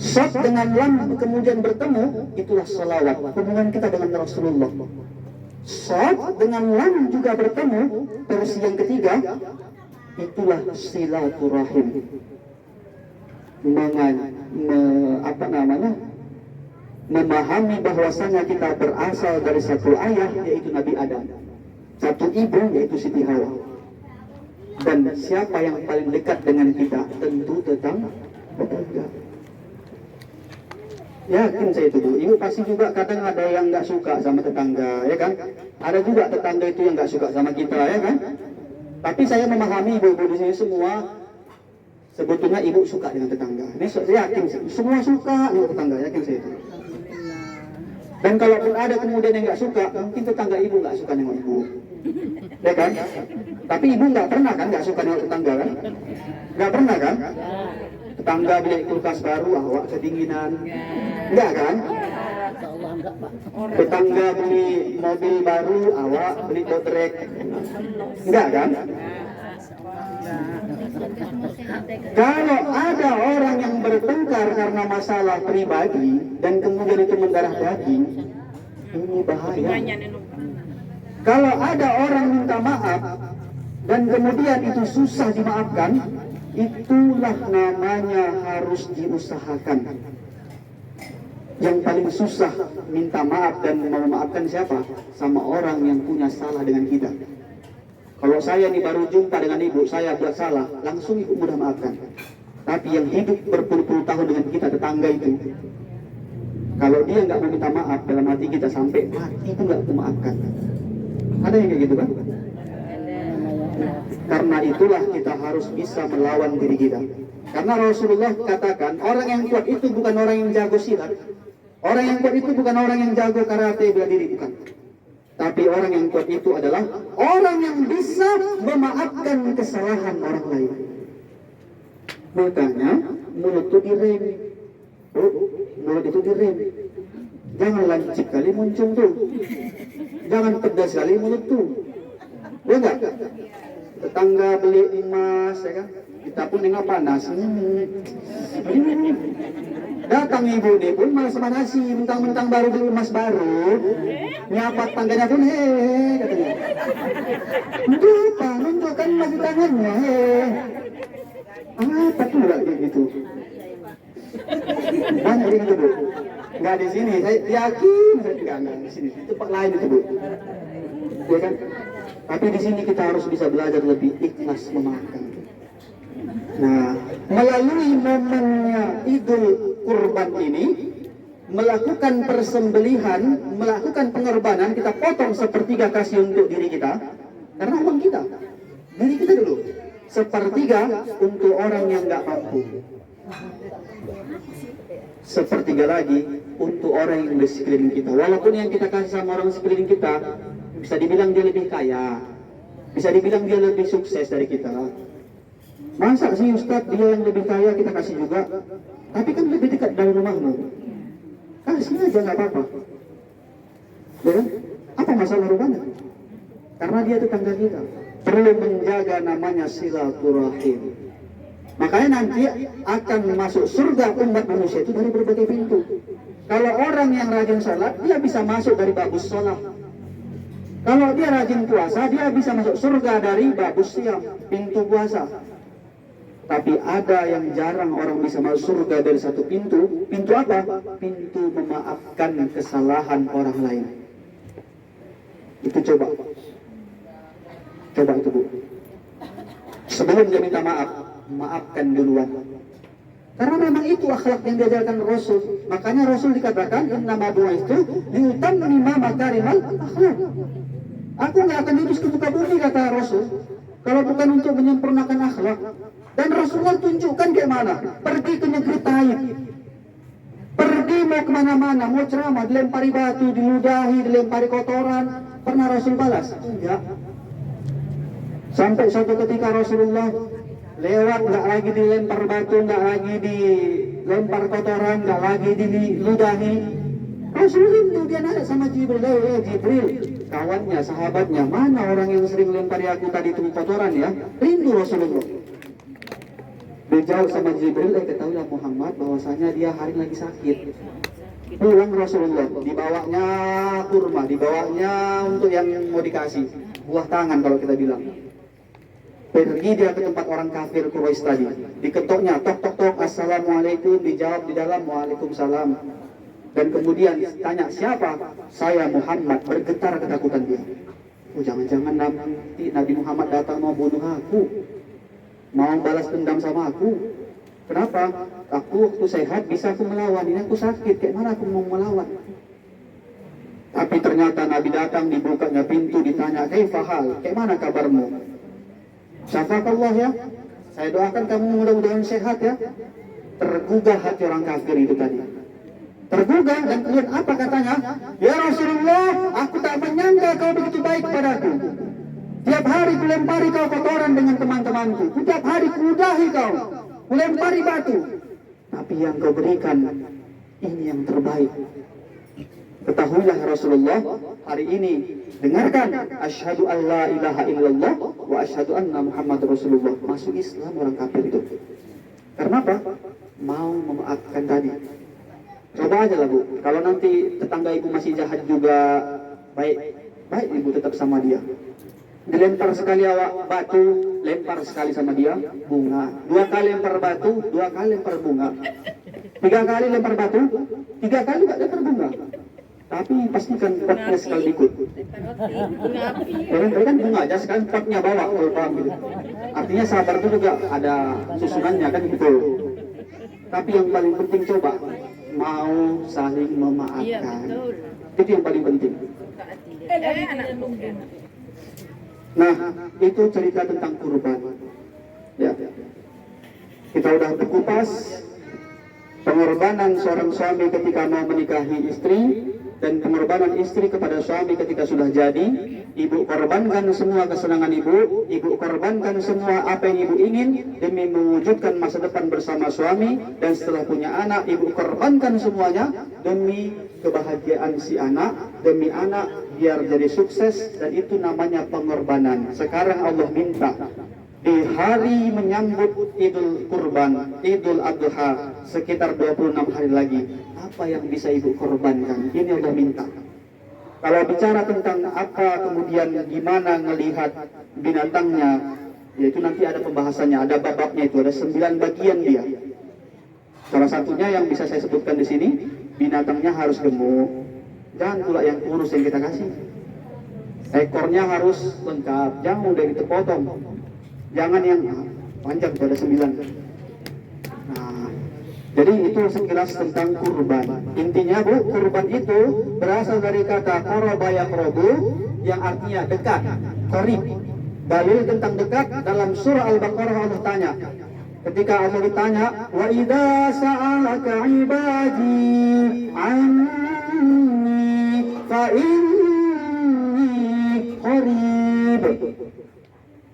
Shod dengan lam kemudian bertemu, itulah salawat, hubungan kita dengan Rasulullah. Shod dengan lam juga bertemu, versi yang ketiga, itulah silaturahim. Memahami bahwasanya kita berasal dari satu ayah, yaitu Nabi Adam, satu ibu, yaitu Siti Hawa. Dan siapa yang paling dekat dengan kita? Tentu tetangga. Yakin saya itu, Bu. Ibu pasti juga kadang ada yang nggak suka sama tetangga, ya kan? Ada juga tetangga itu yang nggak suka sama kita, ya kan? Tapi saya memahami ibu-ibu di sini semua, sebetulnya ibu suka dengan tetangga. Ini saya yakin, semua suka dengan tetangga, yakin saya itu. Dan kalaupun ada kemudian yang nggak suka, mungkin tetangga ibu nggak suka dengan ibu, ya kan? Tapi ibu nggak pernah kan nggak suka dengan tetangga kan? Nggak pernah kan? Tetangga beli kulkas baru, awak kedinginan, enggak kan? Tetangga beli mobil baru, awak beli botrek, enggak kan? Kalau ada orang yang bertengkar karena masalah pribadi dan kemudian itu mendarah daging, ini bahaya. Kalau ada orang minta maaf dan kemudian itu susah dimaafkan, itulah namanya harus diusahakan. Yang paling susah minta maaf dan mau memaafkan siapa? Sama orang yang punya salah dengan kita. Kalau saya nih baru jumpa dengan ibu, saya buat salah, langsung ibu mudah maafkan. Tapi yang hidup berpuluh-puluh tahun dengan kita, tetangga itu, kalau dia nggak mau minta maaf dalam hati kita sampai mati itu nggak mau maafkan. Ada yang kayak gitu kan? Karena itulah kita harus bisa melawan diri kita. Karena Rasulullah katakan, orang yang kuat itu bukan orang yang jago silat. Orang yang kuat itu bukan orang yang jago karate bela diri, bukan. Tapi orang yang kuat itu adalah orang yang bisa memaafkan kesalahan orang lain. Makanya mulut itu direm. Mulut itu direm. Jangan lancip kali muncul tuh. Jangan pedas kali mulut tuh. Ya enggak? Tetangga beli emas, ya kan? Kita pun nengok panas. Datang ibu dia pun malas manasi, mentang-mentang baru beli emas baru, nyapat tangganya pun katanya. Untuk apa? Nunjukkan emas di tangannya, apa tuh kayak gitu? Banyak gitu, Bu. Nggak di sini, saya yakin nggak di sini, di tempat lain itu, Bu. Ya kan? Tapi di sini kita harus bisa belajar lebih ikhlas memaafkan. Nah, melalui momennya Idul Kurban ini, melakukan persembelihan, melakukan pengorbanan, kita potong sepertiga kasih untuk diri kita, karena uang kita, diri kita dulu. Sepertiga untuk orang yang nggak mampu. Sepertiga lagi untuk orang yang di sekeliling kita. Walaupun yang kita kasih sama orang sekeliling kita, bisa dibilang dia lebih kaya, bisa dibilang dia lebih sukses dari kita. Masa sih Ustadz dia yang lebih kaya kita kasih juga? Tapi kan lebih dekat dari rumahmu. Kasih aja nggak apa-apa. Ya kan? Apa masalah rupanya? Karena dia tetangga kita. perlu menjaga namanya silaturahim. Makanya nanti akan masuk surga umat manusia itu dari berbagai pintu. Kalau orang yang rajin sholat, dia bisa masuk dari babus sholat. Kalau dia rajin puasa, dia bisa masuk surga dari babus siam, pintu puasa. Tapi ada yang jarang orang bisa masuk surga dari satu pintu. Pintu apa? Pintu memaafkan kesalahan orang lain. Itu coba itu Bu. Sebelum dia minta maaf, maafkan duluan. Karena memang itu akhlak yang diajarkan Rasul. Makanya Rasul dikatakan innama bu'itsu liutammima makarimal akhlak. Aku nggak akan diutus ke muka bumi, kata Rasul, kalau bukan untuk menyempurnakan akhlak. Dan Rasulullah tunjukkan kayak mana. Pergi ke negeri Taif, pergi mau kemana-mana, mau ceramah, dilempari batu, diludahi, dilempari kotoran. Pernah Rasul balas? Enggak. Sampai suatu ketika Rasulullah lewat, nggak lagi dilempar batu, nggak lagi dilempar kotoran, nggak lagi diludahi. Rasulullah itu dia nanya sama Jibril, Jibril, kawannya, sahabatnya, mana orang yang sering lempari aku tadi itu kotoran ya? Rindu Rasulullah. Dijawab sama Jibril, ketahuilah Muhammad bahwasanya dia hari lagi sakit. Pulang Rasulullah, dibawanya kurma, dibawanya untuk yang mau dikasih, buah tangan kalau kita bilang. Pergi dia ke tempat orang kafir Quraisy tadi, diketoknya, tok tok tok, assalamualaikum, dijawab di dalam, waalaikumsalam. Dan kemudian tanya, siapa? Saya Muhammad. Bergetar ketakutan dia. Oh, jangan-jangan nanti Nabi Muhammad datang mau bunuh aku, mau balas dendam sama aku. Kenapa? Aku waktu sehat bisa aku melawan, ini aku sakit, kayak mana aku mau melawan? Tapi ternyata Nabi datang, dibukanya pintu, ditanya, kaifahal, kayak mana kabarmu? Syafakallah ya, saya doakan kamu mudah-mudahan sehat ya. Tergugah hati orang kafir itu tadi, tergugah. Dan kemudian apa katanya? Ya Rasulullah, aku tak menyangka kau begitu baik padaku. Tiap hari kulempari kau kotoran dengan teman-temanku, tiap hari kudahi kau, kulempari batu, tapi yang kau berikan ini yang terbaik. Ketahuilah Rasulullah, hari ini dengarkan, asyhadu an la ilaha illallah wa asyhadu anna Muhammad Rasulullah. Masuk Islam orang kafir itu. Karena apa? Mau memaafkan tadi. Coba aja lah Bu, kalau nanti tetangga ibu masih jahat juga, baik ibu tetap sama dia. Dilempar sekali awak batu, lempar sekali sama dia bunga. 2 kali lempar batu, 2 kali lempar bunga. 3 kali lempar batu, 3 kali juga lempar bunga. Tapi pastikan potnya sekali ikut. Kan bunga aja, sekarang potnya bawa, kalau paham gitu. Artinya sabar itu juga ada susunannya kan gitu. Tapi yang paling penting coba mau saling memaafkan. Itu yang paling penting. Nah, itu cerita tentang kurban. Ya. Kita udah berkupas pengorbanan seorang suami ketika mau menikahi istri, dan pengorbanan istri kepada suami ketika sudah jadi. Ibu korbankan semua kesenangan ibu korbankan semua apa yang ibu ingin demi mewujudkan masa depan bersama suami, dan setelah punya anak, ibu korbankan semuanya demi kebahagiaan si anak, demi anak biar jadi sukses, dan itu namanya pengorbanan. Sekarang Allah minta di hari menyambut Idul Kurban, Idul Adha, sekitar 26 hari lagi, apa yang bisa ibu korbankan? Ini Allah minta. Kalau bicara tentang apa kemudian gimana melihat binatangnya, yaitu nanti ada pembahasannya, ada babnya, itu ada 9 bagian dia. Salah satunya yang bisa saya sebutkan di sini, binatangnya harus gemuk, jangan pula yang kurus yang kita kasih. Ekornya harus lengkap, jangan udah dipotong. Jangan yang panjang, ada 9. Nah, jadi itu sekilas tentang kurban. Intinya Bu, kurban itu berasal dari kata qoroba yaqrobu, yang artinya dekat, qarib. Dalil tentang dekat dalam surah Al-Baqarah Allah tanya. Ketika Allah ditanya, wa idza sa'alaka ibadi anni fa inni qarib.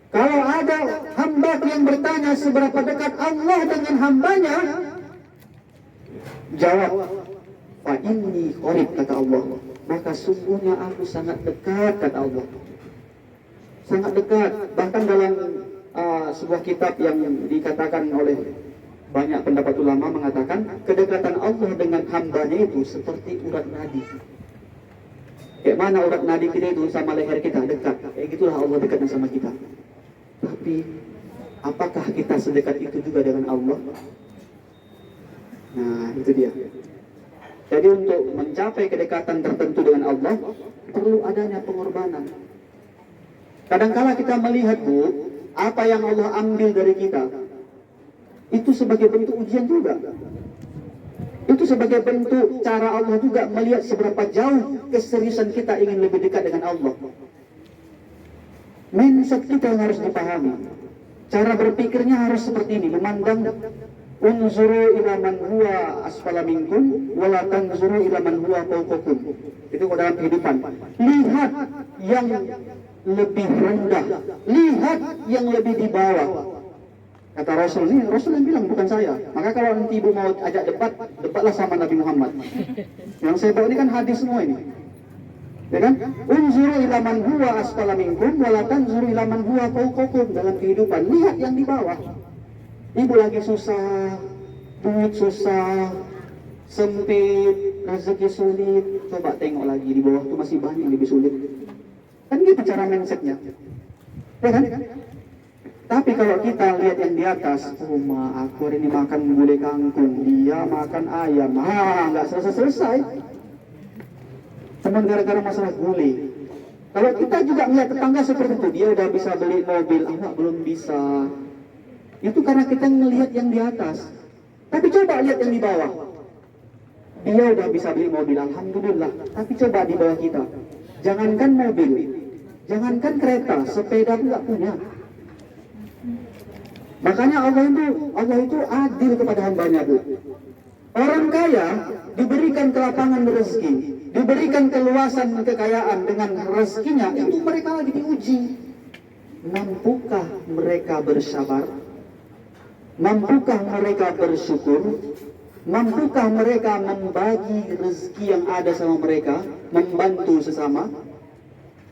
Kalau ada hamba yang bertanya seberapa dekat Allah dengan hambanya, jawab, fa inni qarib, kata Allah, maka sungguhnya aku sangat dekat, kata Allah. sangat dekat. Bahkan dalam sebuah kitab yang dikatakan oleh banyak pendapat ulama mengatakan kedekatan Allah dengan hambanya itu seperti urat nadi. Kayak mana urat nadi kita itu sama leher kita dekat, kayak gitulah Allah dekatnya sama kita. Tapi apakah kita sedekat itu juga dengan Allah? Nah, itu dia. Jadi untuk mencapai kedekatan tertentu dengan Allah perlu adanya pengorbanan. Kadangkala kita melihat, Bu, apa yang Allah ambil dari kita itu sebagai bentuk ujian juga. Itu sebagai bentuk cara Allah juga melihat seberapa jauh keseriusan kita ingin lebih dekat dengan Allah. Mindset kita yang harus dipahami. Cara berpikirnya harus seperti ini, memandang unzuru ila man huwa asfala minkum wa la tanzuru ila man huwa fawqakum. Itu dalam kehidupan. Lihat yang lebih rendah, lihat yang lebih di bawah. Kata Rasul, ini Rasul yang bilang, bukan saya. Maka kalau nanti ibu mau ajak debat, debatlah sama Nabi Muhammad. Yang saya bawa ini kan hadis semua ini. Ya kan? Unzuru ila man huwa asfala minkum wa la tanzuru ila man huwa fawqakum. Dalam kehidupan, lihat yang di bawah. Ibu lagi susah, duit susah, sempit, rezeki sulit. Coba tengok lagi di bawah itu masih banyak yang lebih sulit. Kan gitu cara mindsetnya. Ya kan? Tapi kalau kita lihat yang di atas, oh aku hari ini makan gulai kangkung, dia makan ayam, nggak selesai-selesai. Cuma gara-gara masalah gulai. Kalau kita juga melihat tetangga seperti itu, dia udah bisa beli mobil, awak belum bisa. Itu karena kita melihat yang di atas. Tapi coba lihat yang di bawah. Dia udah bisa beli mobil, alhamdulillah. Tapi coba di bawah kita. Jangankan mobil, jangankan kereta, sepeda pun nggak punya. Makanya Allah itu adil kepada hambanya, Bu. Orang kaya diberikan kelapangan rezeki, diberikan keluasan kekayaan dengan rezekinya, itu mereka lagi diuji. Mampukah mereka bersabar? Mampukah mereka bersyukur? Mampukah mereka membagi rezeki yang ada sama mereka, membantu sesama?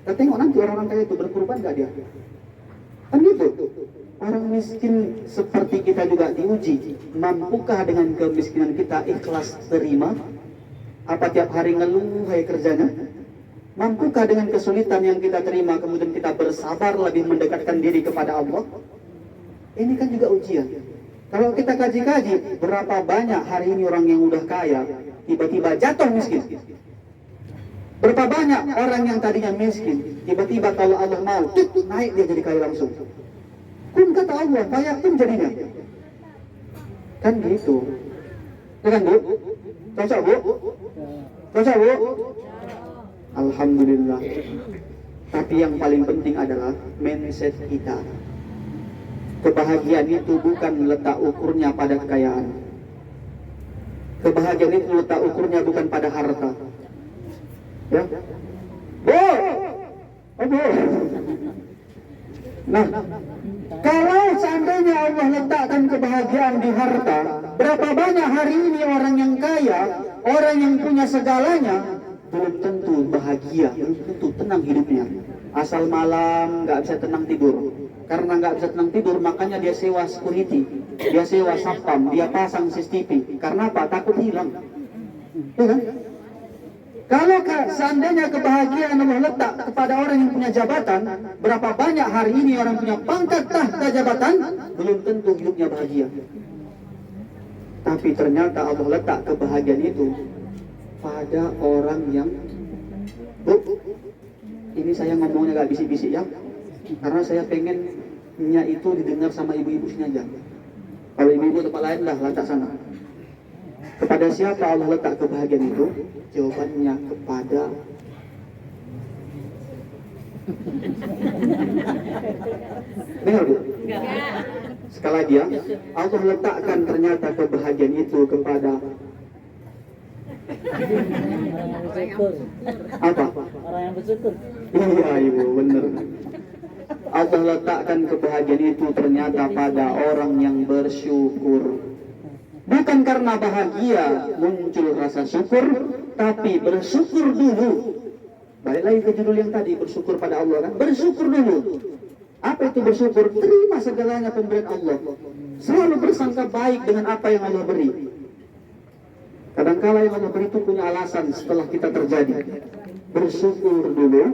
Kita tengok nanti orang-orang kaya itu berkorban gak dia? Kan gitu. Orang miskin seperti kita juga diuji. Mampukah dengan kemiskinan kita ikhlas terima? Apa tiap hari ngeluh hai kerjanya? Mampukah dengan kesulitan yang kita terima kemudian kita bersabar lebih mendekatkan diri kepada Allah? Ini kan juga ujian. Kalau kita kaji-kaji, berapa banyak hari ini orang yang udah kaya tiba-tiba jatuh miskin? Berapa banyak orang yang tadinya miskin tiba-tiba kalau Allah mau naik dia jadi kaya langsung? Kun kata Allah, kaya pun jadinya. Kan gitu. Ya kan, Bu? Cocok, Bu? Cocok, Bu? Alhamdulillah. Tapi yang paling penting adalah mindset kita. Kebahagiaan itu bukan letak ukurnya pada kekayaan. Kebahagiaan itu letak ukurnya bukan pada harta. Ya? Bu! Oh, Bu! Nah, kalau seandainya Allah letakkan kebahagiaan di harta, berapa banyak hari ini orang yang kaya, orang yang punya segalanya, belum tentu bahagia, belum tentu tenang hidupnya. Asal malam nggak bisa tenang tidur. Karena nggak bisa tenang tidur, makanya dia sewa security, dia sewa satpam, dia pasang CCTV. Karena apa? Takut hilang. Ya kan? Kalau seandainya kebahagiaan Allah letak kepada orang yang punya jabatan, berapa banyak hari ini orang punya pangkat tahta jabatan, belum tentu hidupnya bahagia. Tapi ternyata Allah letak kebahagiaan itu pada orang yang, Bu, ini saya ngomongnya gak bisik-bisik ya, karena saya pengennya itu didengar sama ibu-ibu sini aja. Kalau ibu-ibu tempat lain lah, lantak sana. Kepada siapa Allah letak kebahagiaan itu? Jawabannya kepada dengar, Bu? Sekali lagi ya, Allah letakkan ternyata kebahagiaan itu kepada apa? Orang yang bersyukur. Iya, Ibu, benar. Allah letakkan kebahagiaan itu ternyata pada orang yang bersyukur. Bukan karena bahagia muncul rasa syukur, tapi bersyukur dulu. Balik lagi ke judul yang tadi, bersyukur pada Allah kan. Bersyukur dulu. Apa itu bersyukur? Terima segalanya pemberian Allah. Selalu bersangka baik dengan apa yang Allah beri. Kadangkala yang Allah beri itu punya alasan setelah kita terjadi. Bersyukur dulu.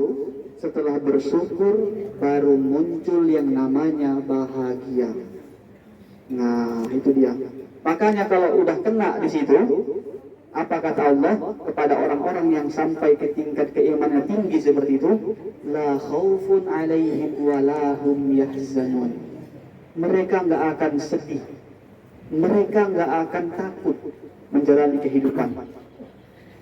Setelah bersyukur baru muncul yang namanya bahagia. Nah, itu dia. Makanya kalau udah kena di situ, apa kata Allah kepada orang-orang yang sampai ke tingkat keimanan tinggi seperti itu? La khaufun alaihim wa la hum yahzanun. Mereka nggak akan sedih. Mereka nggak akan takut menjalani kehidupan.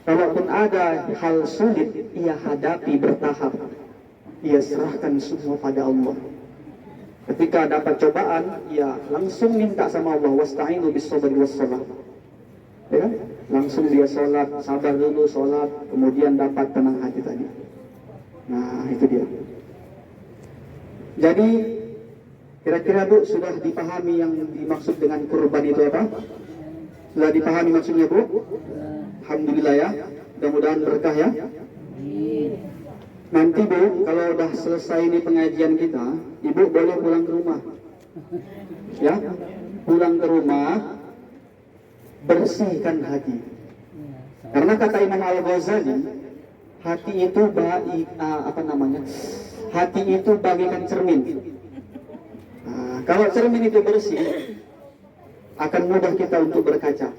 Kalaupun ada hal sulit, ia hadapi bertahap. Ia serahkan semua pada Allah. Ketika dapat cobaan, ia langsung minta sama Allah, wasta'inu bis-sabri was-salah. Ya kan? Langsung dia sholat, sabar dulu sholat, kemudian dapat tenang hati tadi. Nah, itu dia. Jadi, kira-kira Bu, sudah dipahami yang dimaksud dengan kurban itu apa? Sudah dipahami maksudnya Bu? Alhamdulillah ya, mudah-mudahan berkah ya. Nanti Bu, kalau udah selesai ini pengajian kita, Ibu boleh pulang ke rumah. Ya, pulang ke rumah, bersihkan hati. Karena kata Imam Al-Ghazali, hati itu hati itu bagaikan cermin. Nah, kalau cermin itu bersih, akan mudah kita untuk berkaca.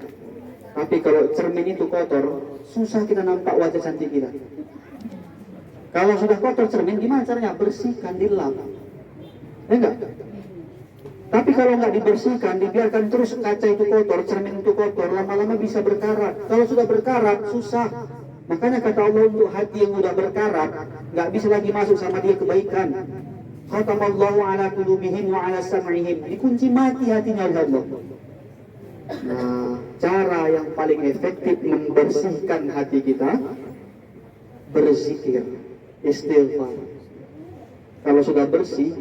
Tapi kalau cermin itu kotor, susah kita nampak wajah cantik kita. Kalau sudah kotor cermin, gimana caranya? Bersihkan, dilap. Ya enggak? Tapi kalau nggak dibersihkan, dibiarkan terus kaca itu kotor, cermin itu kotor, lama-lama bisa berkarat. Kalau sudah berkarat, susah. Makanya kata Allah untuk hati yang sudah berkarat, nggak bisa lagi masuk sama dia kebaikan. Khatamallahu ala qulubihim wa ala sam'ihim. Dikunci mati hatinya oleh Allah. Nah, cara yang paling efektif membersihkan hati kita, berzikir, istighfar. Kalau sudah bersih,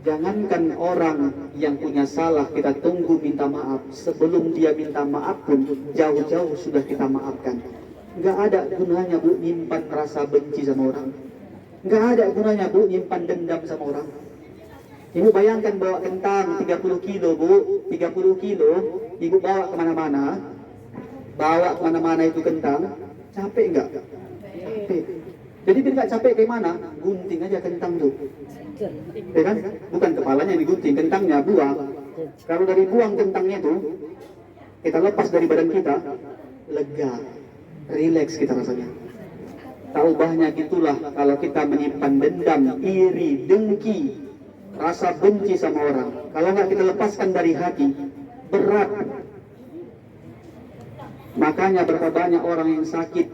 jangankan orang yang punya salah kita tunggu minta maaf, sebelum dia minta maaf pun jauh-jauh sudah kita maafkan. Nggak ada gunanya Bu nyimpan rasa benci sama orang. Nggak ada gunanya Bu nyimpan dendam sama orang. Ibu bayangkan bawa kentang 30 kilo Bu, 30 kilo Ibu bawa kemana-mana, bawa kemana-mana itu kentang, capek nggak? Capek. Jadi biar nggak capek kayak mana, gunting aja kentang tuh. Ya kan? Bukan kepalanya yang digunting, kentangnya buang. Kalau dari buang kentangnya itu, kita lepas dari badan kita, lega, rileks kita rasanya. Tak ubahnya gitulah kalau kita menyimpan dendam, iri, dengki, rasa benci sama orang. Kalau nggak kita lepaskan dari hati, berat. Makanya berapa banyak orang yang sakit.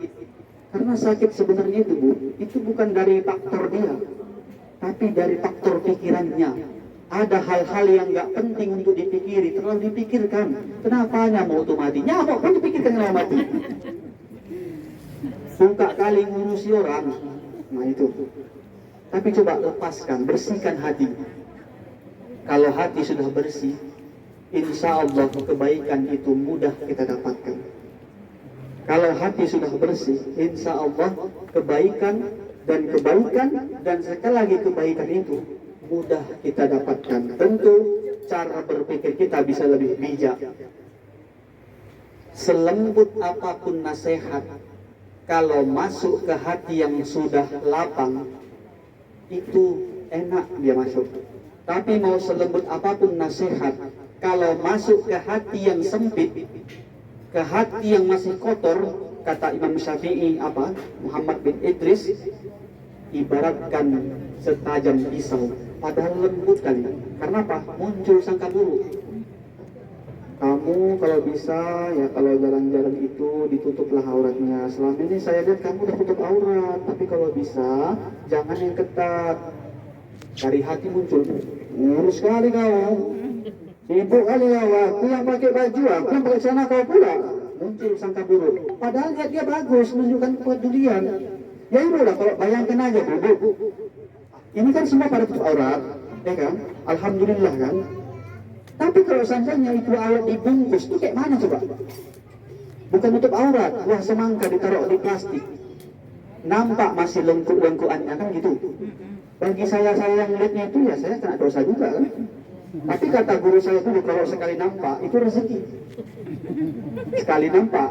Karena sakit sebenarnya itu Bu, itu bukan dari faktor dia, tapi dari faktor pikirannya. Ada hal-hal yang nggak penting untuk dipikiri, terlalu dipikirkan. Kenapa nyamuk itu mati? Nyamuk pun dipikirkan nyamuk mati. Suka kali ngurusi orang, nah itu. Tapi coba lepaskan, bersihkan hati. Kalau hati sudah bersih, insya Allah kebaikan itu mudah kita dapatkan. Kalau hati sudah bersih, insya Allah kebaikan dan sekali lagi kebaikan itu mudah kita dapatkan. Tentu cara berpikir kita bisa lebih bijak. Selembut apapun nasihat, kalau masuk ke hati yang sudah lapang, itu enak dia masuk. Tapi mau selembut apapun nasihat, kalau masuk ke hati yang sempit, ke hati yang masih kotor, kata Imam Syafi'i Muhammad bin Idris, ibaratkan setajam pisau, padahal lembut kali. Karena apa? Muncul sangka buruk. Kamu kalau bisa ya kalau jalan-jalan itu ditutuplah auratnya. Selama ini saya lihat kamu udah tutup aurat, tapi kalau bisa jangan yang ketat. Dari hati muncul, ngurus sekali kau. Sibuk kali aku yang pakai baju, aku yang pakai celana kau pula. Muncul sangka buruk. Padahal dia bagus, menunjukkan kepedulian. Ya udah, kalau bayangkan aja Bu. Ini kan semua pada tutup aurat, ya kan? Alhamdulillah kan? Tapi kalau seandainya itu aurat dibungkus, itu kayak mana coba? Bukan tutup aurat, buah semangka ditaruh di plastik. nampak masih lengkuk-lengkuannya kan gitu. Bagi saya yang lihatnya itu ya saya kena dosa juga kan. Tapi kata guru saya dulu, kalau sekali nampak itu rezeki. Sekali nampak,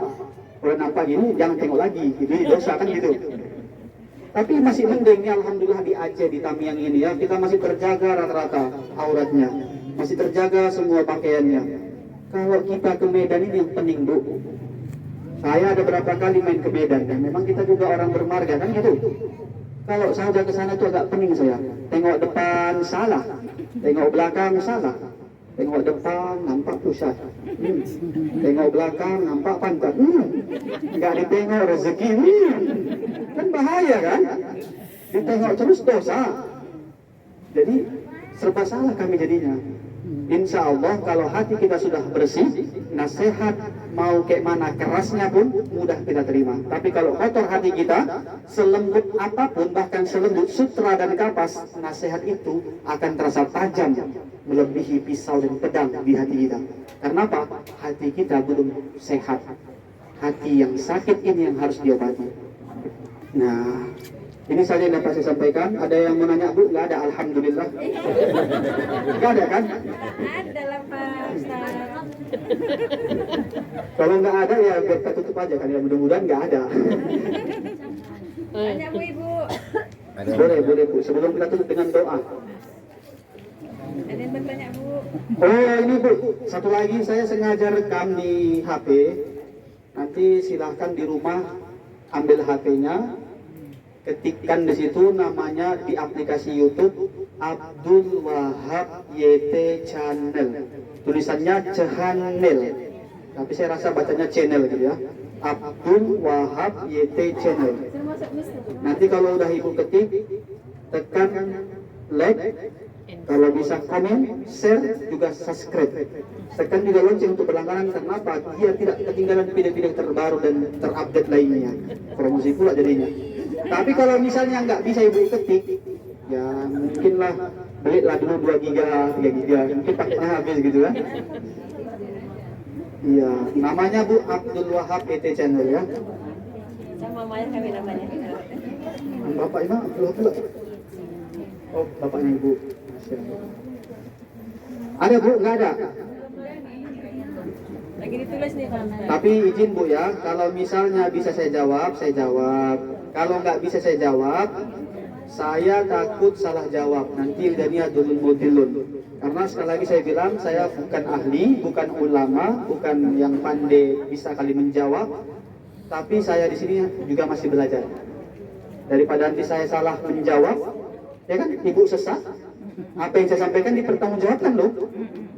kalau nampak gini jangan tengok lagi, itu dosa kan gitu. Tapi masih mending ya, alhamdulillah di Aceh, di Tamiang ini ya, kita masih terjaga rata-rata auratnya, masih terjaga semua pakaiannya. Kalau kita ke Medan ini yang pening Bu. Saya ada berapa kali main ke Medan dan memang kita juga orang bermarga kan gitu. Kalau saya udah ke sana tuh agak pening saya. Tengok depan salah, tengok belakang salah. Tengok depan nampak pusat. Tengok belakang nampak pantat. Enggak ditengok rezeki. Kan bahaya kan? Ditengok terus dosa. Jadi serba salah kami jadinya. Insya Allah kalau hati kita sudah bersih, nasihat mau kayak mana kerasnya pun mudah kita terima. Tapi kalau kotor hati kita, selembut apapun, bahkan selembut sutra dan kapas, nasihat itu akan terasa tajam melebihi pisau dan pedang di hati kita. Karena apa? Hati kita belum sehat. Hati yang sakit ini yang harus diobati. Nah, ini saja yang dapat saya sampaikan. Ada yang mau nanya Bu? Nggak ada, alhamdulillah. Nggak ada kan? Ada lah Pak Ustaz. Kalau nggak ada ya biar kita tutup aja kan ya. Mudah-mudahan nggak ada. Tanya Bu Ibu. Boleh Bu. Sebelum kita tutup dengan doa. Ada yang bertanya Bu. Oh ini Bu, satu lagi saya sengaja rekam di HP. Nanti silahkan di rumah ambil HP-nya. Ketikkan di situ namanya di aplikasi YouTube Abdul Wahab YT Channel. Tulisannya Channel. Tapi saya rasa bacanya channel gitu ya. Abdul Wahab YT Channel. Nanti kalau udah Ibu ketik, tekan like, kalau bisa komen, share, juga subscribe. Tekan juga lonceng untuk berlangganan. Kenapa? Biar tidak ketinggalan video-video terbaru dan terupdate lainnya. Promosi pula jadinya. Tapi kalau misalnya nggak bisa Ibu ketik, ya mungkinlah belilah dulu 2 giga, 3 giga, mungkin pakai habis gitu kan. Iya, namanya Bu Abdul Wahab PT Channel ya. Sama Maya kami namanya. Bapak Ibu Abdul Wahab. Oh, bapaknya Ibu. Ada Bu? Nggak ada. Lagi ditulis nih Pak Ustaz. Tapi izin Bu ya, kalau misalnya bisa saya jawab, saya jawab. Kalau nggak bisa saya jawab, saya takut salah jawab. Nanti jadinya dulun mudilun. Karena sekali lagi saya bilang, saya bukan ahli, bukan ulama, bukan yang pandai bisa kali menjawab. Tapi saya di sini juga masih belajar. Daripada nanti saya salah menjawab, ya kan Ibu sesat. Apa yang saya sampaikan dipertanggungjawabkan loh.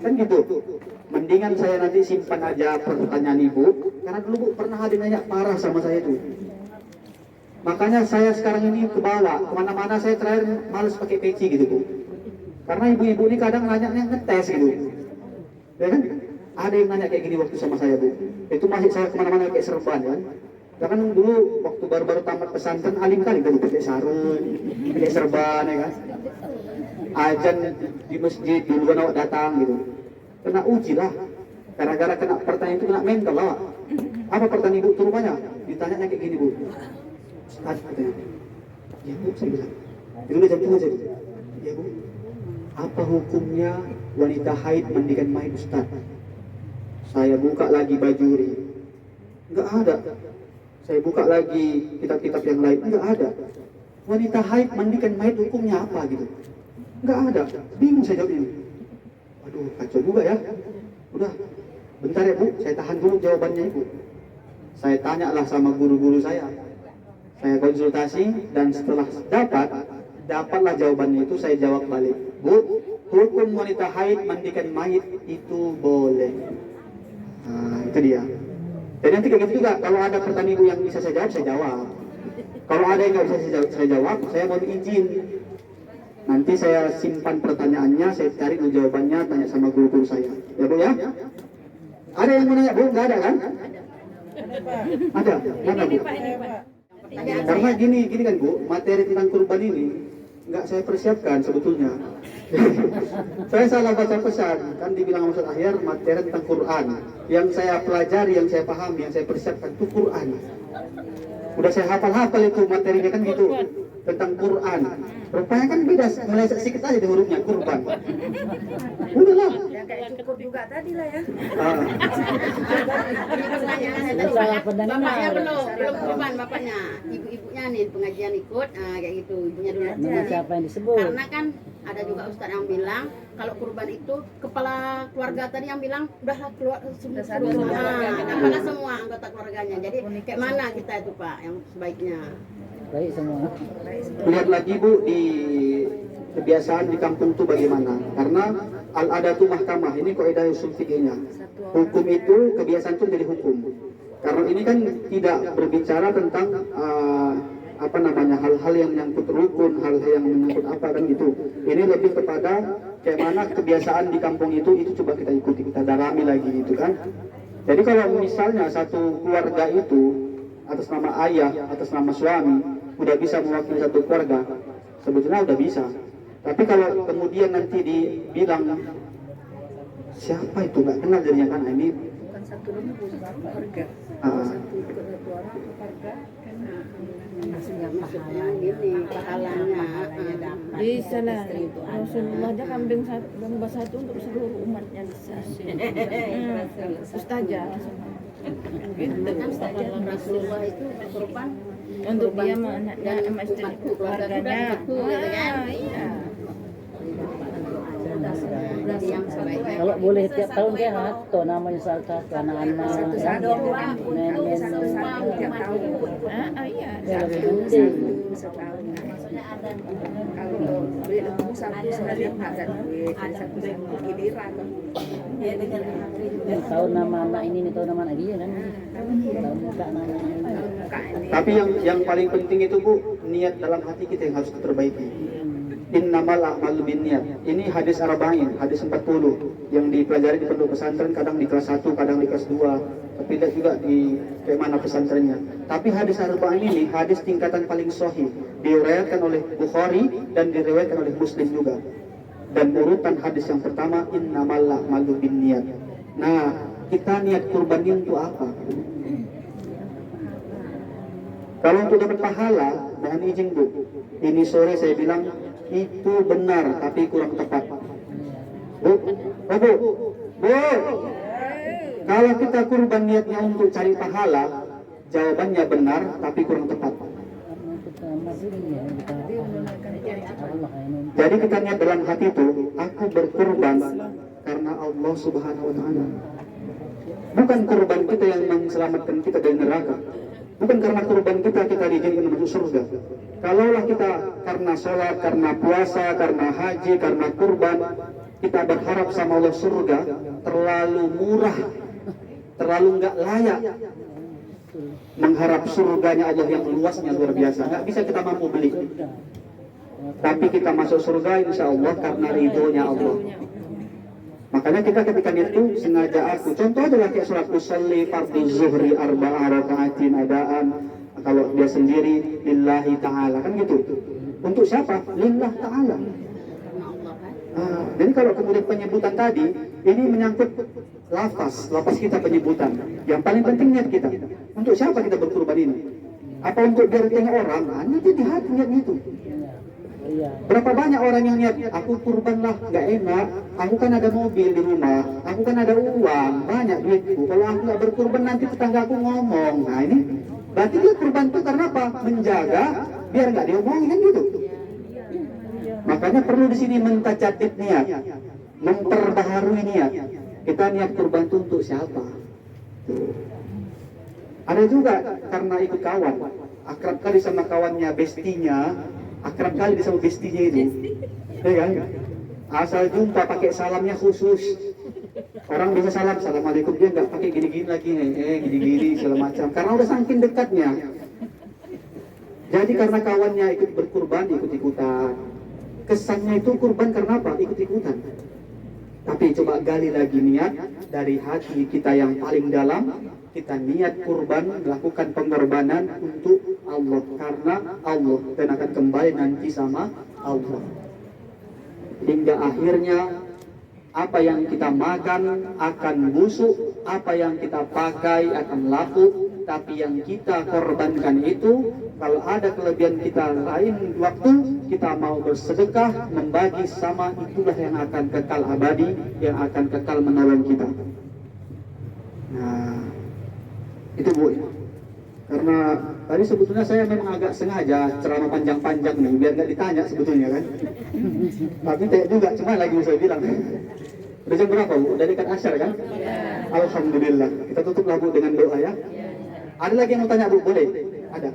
Kan gitu. Mendingan saya nanti simpan aja pertanyaan Ibu. Karena dulu Bu pernah ada nanya parah sama saya tuh. Makanya saya sekarang ini ke bawah, kemana-mana saya terakhir males pakai peci gitu Bu. Karena ibu-ibu ini kadang nanya ngetes gitu. Ya kan? Ada yang nanya kayak gini waktu sama saya Bu. Itu masih saya kemana-mana pakai serban kan. Karena dulu waktu baru-baru tamat pesantren alim kali kan pakai sarung, pakai serban ya kan. Ajan di masjid duluan awak datang gitu. Kena uji lah. Gara-gara kena pertanyaan itu kena mental lah. Apa pertanyaan Ibu tuh rupanya? Ditanya kayak gini Bu. Ustaz katanya. Ya Bu, saya bilang. Itu udah jantung aja. Ya Bu. Apa hukumnya wanita haid mandikan mayat Ustaz? Saya buka lagi bajuri. Enggak ada. Saya buka lagi kitab-kitab yang lain. Enggak ada. Wanita haid mandikan mayat hukumnya apa gitu? Enggak ada. Bingung saya jawabnya. Waduh, kacau juga ya. Udah, bentar ya Bu, saya tahan dulu jawabannya Ibu. Saya tanyalah sama guru-guru saya. Saya konsultasi dan setelah dapatlah jawabannya itu saya jawab balik. Bu, hukum wanita haid mandikan mayit itu boleh. Nah, itu dia. Dan nanti kayak gitu juga, kalau ada pertanyaan Ibu yang bisa saya jawab. Kalau ada yang nggak bisa saya jawab, saya mohon izin. Nanti saya simpan pertanyaannya, saya cari jawabannya, tanya sama guru-guru saya. Ya Bu ya? Ada yang mau nanya Bu? Nggak ada kan? Ada. Mana Bu? Karena gini kan Bu, materi tentang kurban ini nggak saya persiapkan sebetulnya. Saya salah baca pesan, kan dibilang Ustaz Ahyar materi tentang Quran. Yang saya pelajari, yang saya pahami, yang saya persiapkan itu Quran. Udah saya hafal-hafal itu materinya kan gitu tentang Quran. Rupanya kan beda, meleset sedikit aja di hurufnya kurban. Udahlah. Ya kayak cukup juga tadi lah ya. Ah, Salah pendengar. Bapaknya belum kurban bapaknya. Ibu-ibunya nih pengajian ikut, kayak gitu. Ibunya dulu. Nama siapa yang disebut? Karena kan ada juga ustaz yang bilang kalau kurban itu kepala keluarga tadi yang bilang udahlah keluar semua kepala semua anggota keluarganya. Jadi kayak mana kita itu Pak yang sebaiknya? Baik semua. lihat lagi Bu di kebiasaan di kampung itu bagaimana. Karena al-adatu mahkamah, ini kaidah usul fikihnya. Hukum itu, kebiasaan itu menjadi hukum. Karena ini kan tidak berbicara tentang hal-hal yang menyangkut rukun, hal-hal yang menyangkut apa kan gitu. Ini lebih kepada kayak mana kebiasaan di kampung itu coba kita ikuti, kita dalami lagi gitu kan. Jadi kalau misalnya satu keluarga itu atas nama ayah, atas nama suami udah bisa mewakili satu keluarga, sebetulnya udah bisa. Tapi kalau kemudian nanti dibilang siapa itu nggak kenal jadinya kan ini Bukan satu rumah, bukan keluarga. ah, Satu ikut satu orang, satu keluarga. Maksudnya gini, pahalanya Bisa lah. Rasulullah aja kambing domba satu untuk seluruh umatnya bisa. Ustazah langsung. kan saja Rasulullah itu kurban Untuk dia sama istri umatku, keluarganya. umatku, gitu kan? Iya. Jadi yang sebaiknya Kalau boleh tiap tahun kayak atau namanya saat anak-anak, nenek, Iya. ya lebih penting. Kalau beli lembu satu sekali ada duit, satu giliran. Tahu nama anak ini, tahu nama anak dia kan? Tahu muka nama ini. tapi yang paling penting itu Bu, niat dalam hati kita yang harus diperbaiki. Innamal a'malu binniyat. Ini hadis arba'in, hadis 40 yang dipelajari di pondok pesantren, kadang di kelas 1, kadang di kelas 2, tapi lihat juga di kayak mana pesantrennya. Tapi hadis arba'in ini hadis tingkatan paling sahih, diriwayatkan oleh Bukhari dan diriwayatkan oleh Muslim juga. Dan urutan hadis yang pertama innamal a'malu binniyat. Nah, kita niat kurban ini untuk apa? Kalau untuk dapat pahala, mohon izin Bu, ini sore saya bilang itu benar tapi kurang tepat. Bu, kalau kita kurban niatnya untuk cari pahala, jawabannya benar tapi kurang tepat. Jadi kita niat dalam hati itu, aku berkurban karena Allah Subhanahu wa Ta'ala. Bukan kurban kita yang menyelamatkan kita dari neraka. Bukan karena kurban kita diizinkan masuk surga. Kalaulah kita karena sholat, karena puasa, karena haji, karena kurban, kita berharap sama Allah surga, terlalu murah, terlalu nggak layak mengharap surganya Allah yang luasnya luar biasa. Nggak bisa kita mampu beli. Tapi kita masuk surga insya Allah karena ridhonya Allah. Makanya kita ketika itu sengaja contoh aja kayak sholat usolli fardhu zuhri arba'a raka'atin adaan. Kalau dia sendiri lillahi ta'ala kan gitu. Untuk siapa? Lillah ta'ala. Jadi kalau kemudian penyebutan tadi ini menyangkut lafaz kita penyebutan. Yang paling penting niat kita. Untuk siapa kita berkurban ini? Apa untuk biar tengok orang? Ini di hati niatnya itu. Berapa banyak orang yang niat aku kurban lah, nggak enak. Aku kan ada mobil di rumah, aku kan ada uang, banyak duitku. Kalau aku nggak berkurban nanti tetangga aku ngomong. Nah ini berarti dia kurban itu karena apa? Menjaga biar nggak diomongin kan gitu. Makanya perlu di sini mentajadid niat, memperbaharui niat. Kita niat kurban itu untuk siapa? Ada juga karena ikut kawan, akrab kali sama kawannya, bestinya, akrab kali sama bestinya itu, ya kan? Asal jumpa pakai salamnya khusus. Orang bisa salam, assalamualaikum, dia nggak pakai gini-gini lagi, gini-gini segala macam. Karena udah saking dekatnya. Jadi karena kawannya ikut berkurban, ikut-ikutan. Kesannya itu kurban karena apa? Ikut-ikutan. Tapi coba gali lagi niat dari hati kita yang paling dalam. Kita niat kurban, melakukan pengorbanan untuk Allah karena Allah dan akan kembali nanti sama Allah. Hingga akhirnya apa yang kita makan akan busuk, apa yang kita pakai akan laku, tapi yang kita korbankan itu, kalau ada kelebihan kita lain waktu, kita mau bersedekah, membagi sama, itulah yang akan kekal abadi, yang akan kekal menolong kita. Nah, itu Bu. Karena tadi sebetulnya saya memang agak sengaja ceramah panjang-panjang nih, biar gak ditanya sebetulnya kan. Tapi tidak juga, cuma lagi saya bilang. Udah jam berapa Bu? Udah dekat asyar kan? Alhamdulillah. Kita tutuplah Bu dengan doa ya. Ada lagi yang mau tanya Bu? Boleh? Ada?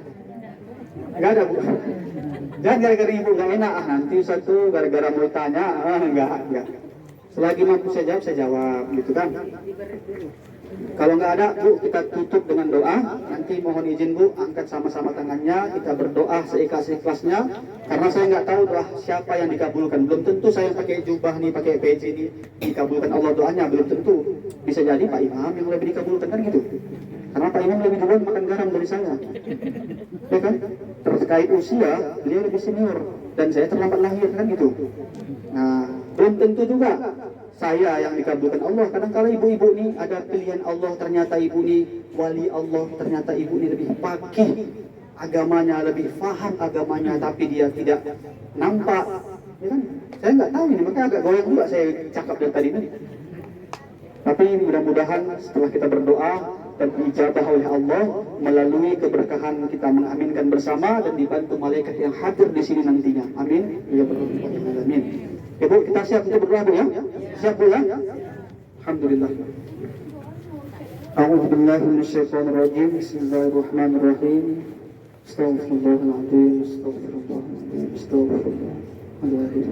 Enggak ada Bu? Jangan gara-gara Ibu gak enak, nanti satu gara-gara mau tanya, enggak. Selagi mampu saya jawab gitu kan. Kalau nggak ada Bu, kita tutup dengan doa. Nanti mohon izin Bu, angkat sama-sama tangannya, kita berdoa seikhlas-ikhlasnya. Karena saya nggak tahu doa siapa yang dikabulkan. Belum tentu saya pakai jubah nih, pakai peci ini dikabulkan Allah doanya, belum tentu. Bisa jadi Pak Imam yang lebih dikabulkan kan gitu. Karena Pak Imam lebih duluan makan garam dari saya, ya kan? Terkait usia, beliau lebih senior dan saya terlambat lahir kan gitu. Nah, belum tentu juga saya yang dikabulkan Allah. Kadang-kala ibu-ibu nih ada pilihan Allah, ternyata ibu nih wali Allah, ternyata ibu nih lebih faqih agamanya, lebih faham agamanya, tapi dia tidak nampak, ya kan? Saya nggak tahu ini, makanya agak goyang juga saya cakap dari tadi ini. Tapi mudah-mudahan setelah kita berdoa dan dijabah oleh Allah melalui keberkahan kita mengaminkan bersama dan dibantu malaikat yang hadir di sini nantinya. Amin. Ya Rabbal alamin. Ya Bu, kita siap untuk berdoa Bu ya? Siap Bu ya? Alhamdulillah. A'udzu billahi minasyaitonir rajim. Bismillahirrahmanirrahim. Astaghfirullahaladzim. Astaghfirullahaladzim. Astaghfirullahaladzim.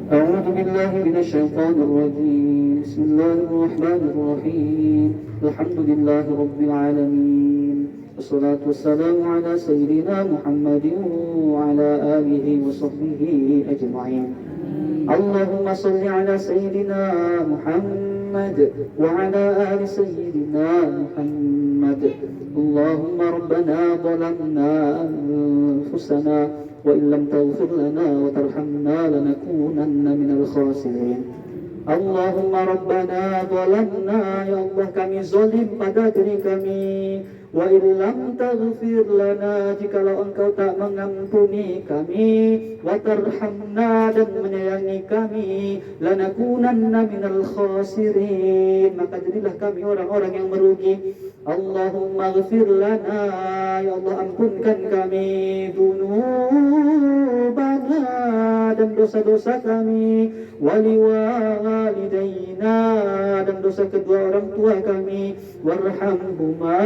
أعوذ بالله من الشيطان الرجيم بسم الله الرحمن الرحيم الحمد لله رب العالمين والصلاة والسلام على سيدنا محمد وعلى آله وصحبه أجمعين اللهم صل على سيدنا محمد وعلى آل سيدنا محمد اللهم ربنا ظلمنا أنفسنا وإن لم تغفر لنا وترحمنا لنكونن من الخاسرين اللهم ربنا ظلمنا ya Allah kami zalim pada diri kami wa illam taghfir lana jikalau engkau tak mengampuni kami wa tarhamna dan menyayangi kami lanakunanna minal khasirin maka jadilah kami orang-orang yang merugi Allahumma ghfir lana ya Allah ampunkan kami dunubana dan dosa-dosa kami wali walidaina dan dosa kedua orang tua kami warhamhuma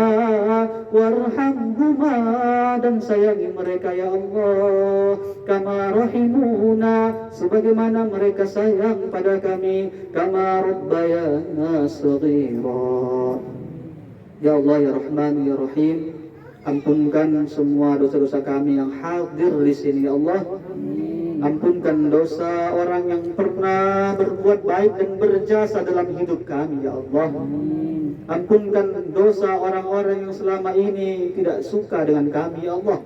dan sayangi mereka ya Allah kama rahimuna sebagaimana mereka sayang pada kami kama rabbayana shaghira ya Allah ya Rahman ya Rahim ampunkan semua dosa-dosa kami yang hadir di sini ya Allah. Ampunkan dosa orang yang pernah berbuat baik dan berjasa dalam hidup kami ya Allah. Ampunkan dosa orang-orang yang selama ini tidak suka dengan kami ya Allah,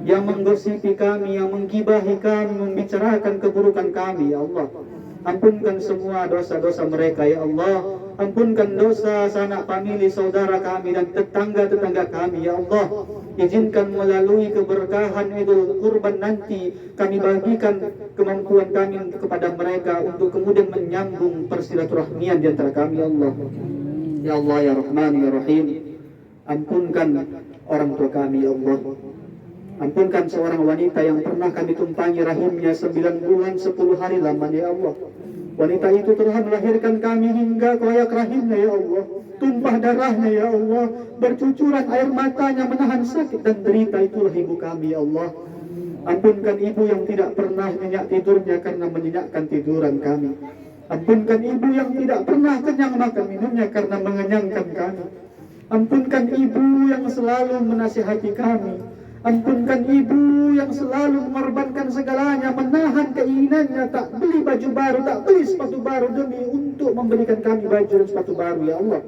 yang menggosipi kami, yang menggibahi kami, membicarakan keburukan kami ya Allah. Ampunkan semua dosa-dosa mereka ya Allah. Ampunkan dosa sanak famili saudara kami dan tetangga-tetangga kami ya Allah. Izinkan melalui keberkahan Idul Kurban nanti kami bagikan kemampuan kami kepada mereka untuk kemudian menyambung persilaturahmian di antara kami ya Allah. Ya Allah ya Rahman ya Rahim. Ampunkan orang tua kami ya Allah. Ampunkan seorang wanita yang pernah kami tumpangi rahimnya 9 bulan 10 hari lamanya ya Allah. Wanita itu telah melahirkan kami hingga koyak rahimnya ya Allah. Tumpah darahnya ya Allah. Bercucuran air matanya menahan sakit dan derita itulah ibu kami ya Allah. Ampunkan ibu yang tidak pernah nyenyak tidurnya karena menyenyakkan tiduran kami. Ampunkan ibu yang tidak pernah kenyang makan minumnya karena mengenyangkan kami. Ampunkan ibu yang selalu menasihati kami. Ampunkan ibu yang selalu mengorbankan segalanya, menahan keinginannya, tak beli baju baru, tak beli sepatu baru demi untuk memberikan kami baju dan sepatu baru ya Allah.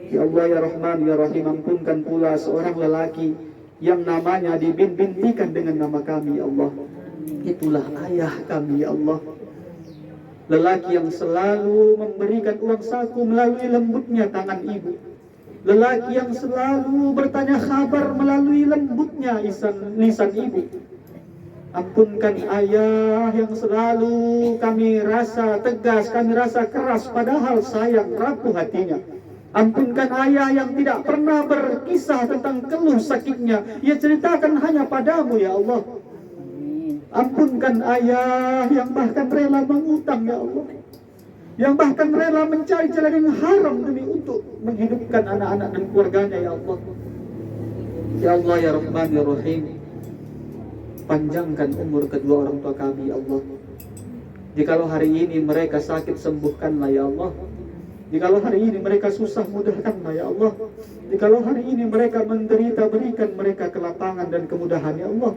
Ya Allah ya Rahman ya Rahim, ampunkan pula seorang lelaki yang namanya dibintikan dengan nama kami ya Allah. Itulah ayah kami ya Allah. Lelaki yang selalu memberikan uang saku melalui lembutnya tangan ibu. Lelaki yang selalu bertanya kabar melalui lembutnya lisan ibu. Ampunkan ayah yang selalu kami rasa tegas, kami rasa keras, padahal sayang rapuh hatinya. Ampunkan ayah yang tidak pernah berkisah tentang keluh sakitnya. Ia ceritakan hanya padamu ya Allah. Ampunkan ayah yang bahkan rela mengutang ya Allah, yang bahkan rela mencari jalan yang haram demi untuk menghidupkan anak-anak dan keluarganya ya Allah. Ya Allah ya Rahman ya Rahim, panjangkan umur kedua orang tua kami ya Allah. Jikalau hari ini mereka sakit, sembuhkanlah ya Allah. Jikalau hari ini mereka susah, mudahkanlah ya Allah. Jikalau hari ini mereka menderita, berikan mereka kelapangan dan kemudahan ya Allah.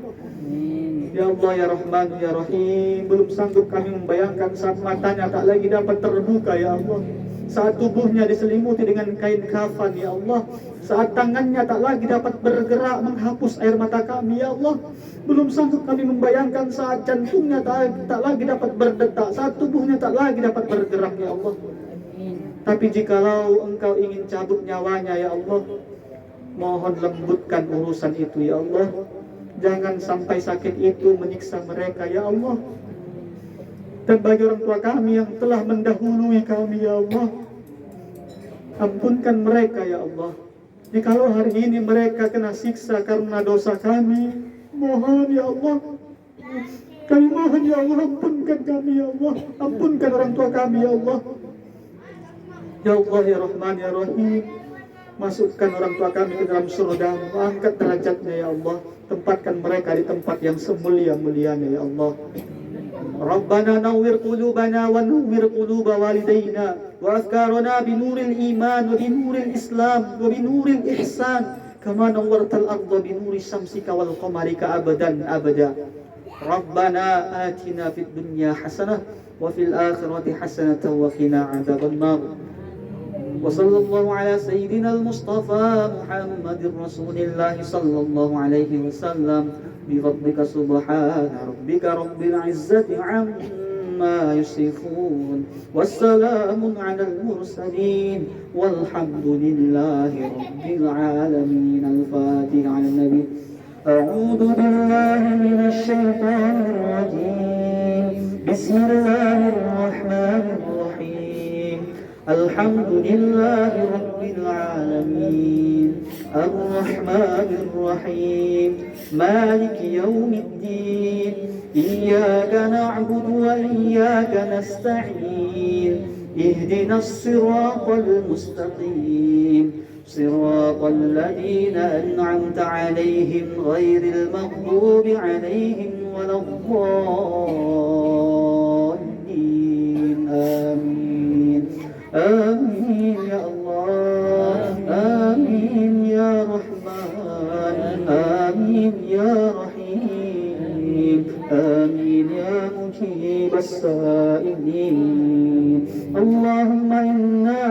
Ya Allah ya Rahman ya Rahim, belum sanggup kami membayangkan saat matanya tak lagi dapat terbuka ya Allah, saat tubuhnya diselimuti dengan kain kafan ya Allah, saat tangannya tak lagi dapat bergerak menghapus air mata kami ya Allah. Belum sanggup kami membayangkan saat jantungnya tak lagi dapat berdetak, saat tubuhnya tak lagi dapat bergerak ya Allah. Tapi jikalau Engkau ingin cabut nyawanya ya Allah, mohon lembutkan urusan itu ya Allah. Jangan sampai sakit itu menyiksa mereka ya Allah. Dan bagi orang tua kami yang telah mendahului kami ya Allah, ampunkan mereka ya Allah. Jikalau hari ini mereka kena siksa karena dosa kami, mohon ya Allah, kami mohon ya Allah, ampunkan kami ya Allah. Ampunkan orang tua kami ya Allah. Ya Allah ya Rahman ya Rahim, masukkan orang tua kami ke dalam surga, angkat derajatnya ya Allah, tempatkan mereka di tempat yang semulia-mulianya ya Allah. Rabbana nawwir qulubana wa nawwir quluba walidayna wa afkarana binuril iman wa binuril islam wa binuril ihsan kama nawwartal arda binuri syamsika wal qamarika abadan abada. Rabbana atina fid dunya hasanah wa fil akhirati hasanatan wa qina adzabannar. وصلى الله على سيدنا المصطفى محمد رسول الله صلى الله عليه وسلم بفضلك سبحان ربك رب العزة عما يصفون والسلام على المرسلين والحمد لله رب العالمين. الفاتحة على النبي. أعوذ بالله من الشيطان الرجيم. بسم الله الرحمن الرحيم. الحمد لله رب العالمين الرحمن الرحيم مالك يوم الدين إياك نعبد وإياك نستعين اهدنا الصراط المستقيم صراط الذين أنعمت عليهم غير المغضوب عليهم ولا الضالين. آمين آمين يا الله. آمين يا رحمن. آمين يا رحيم. آمين يا مجيب السائلين. اللهم إنا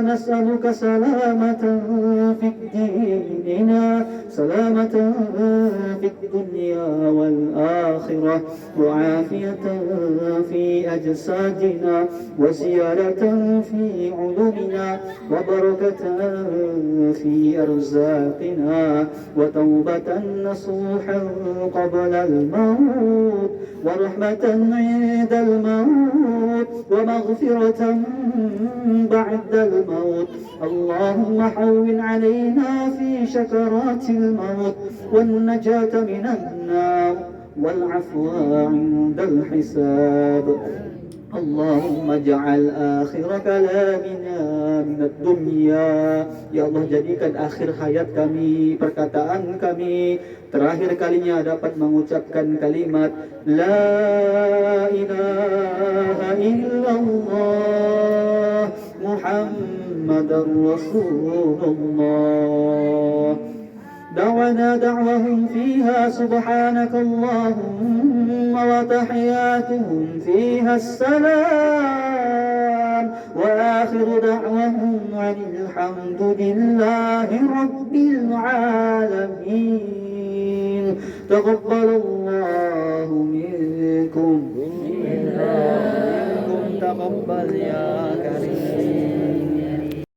نسألك سلامة في ديننا، سلامة في الدنيا والآخرة، وعافية في أجسادنا، وزيادة في علومنا، وبركة في أرزاقنا، وتوبة نصوحا قبل الموت، ورحمة عند الموت، ومغفرة بعد الموت. اللهم حول علينا في شكرات الموت والنجاة من النار والعفو عند الحساب. اللهم اجعل آخر كلامنا من الدنيا. Ya Allah, jadikan akhir hayat kami, perkataan kami, terakhir kalinya dapat mengucapkan kalimat La ilaha illallah Muhammadar Rasulullah. دعونا دعوهم فيها سبحانك اللهم وتحياتهم فيها السلام وآخر دعوهم عن الحمد لله رب العالمين. تقبل الله منكم. taqabbal ya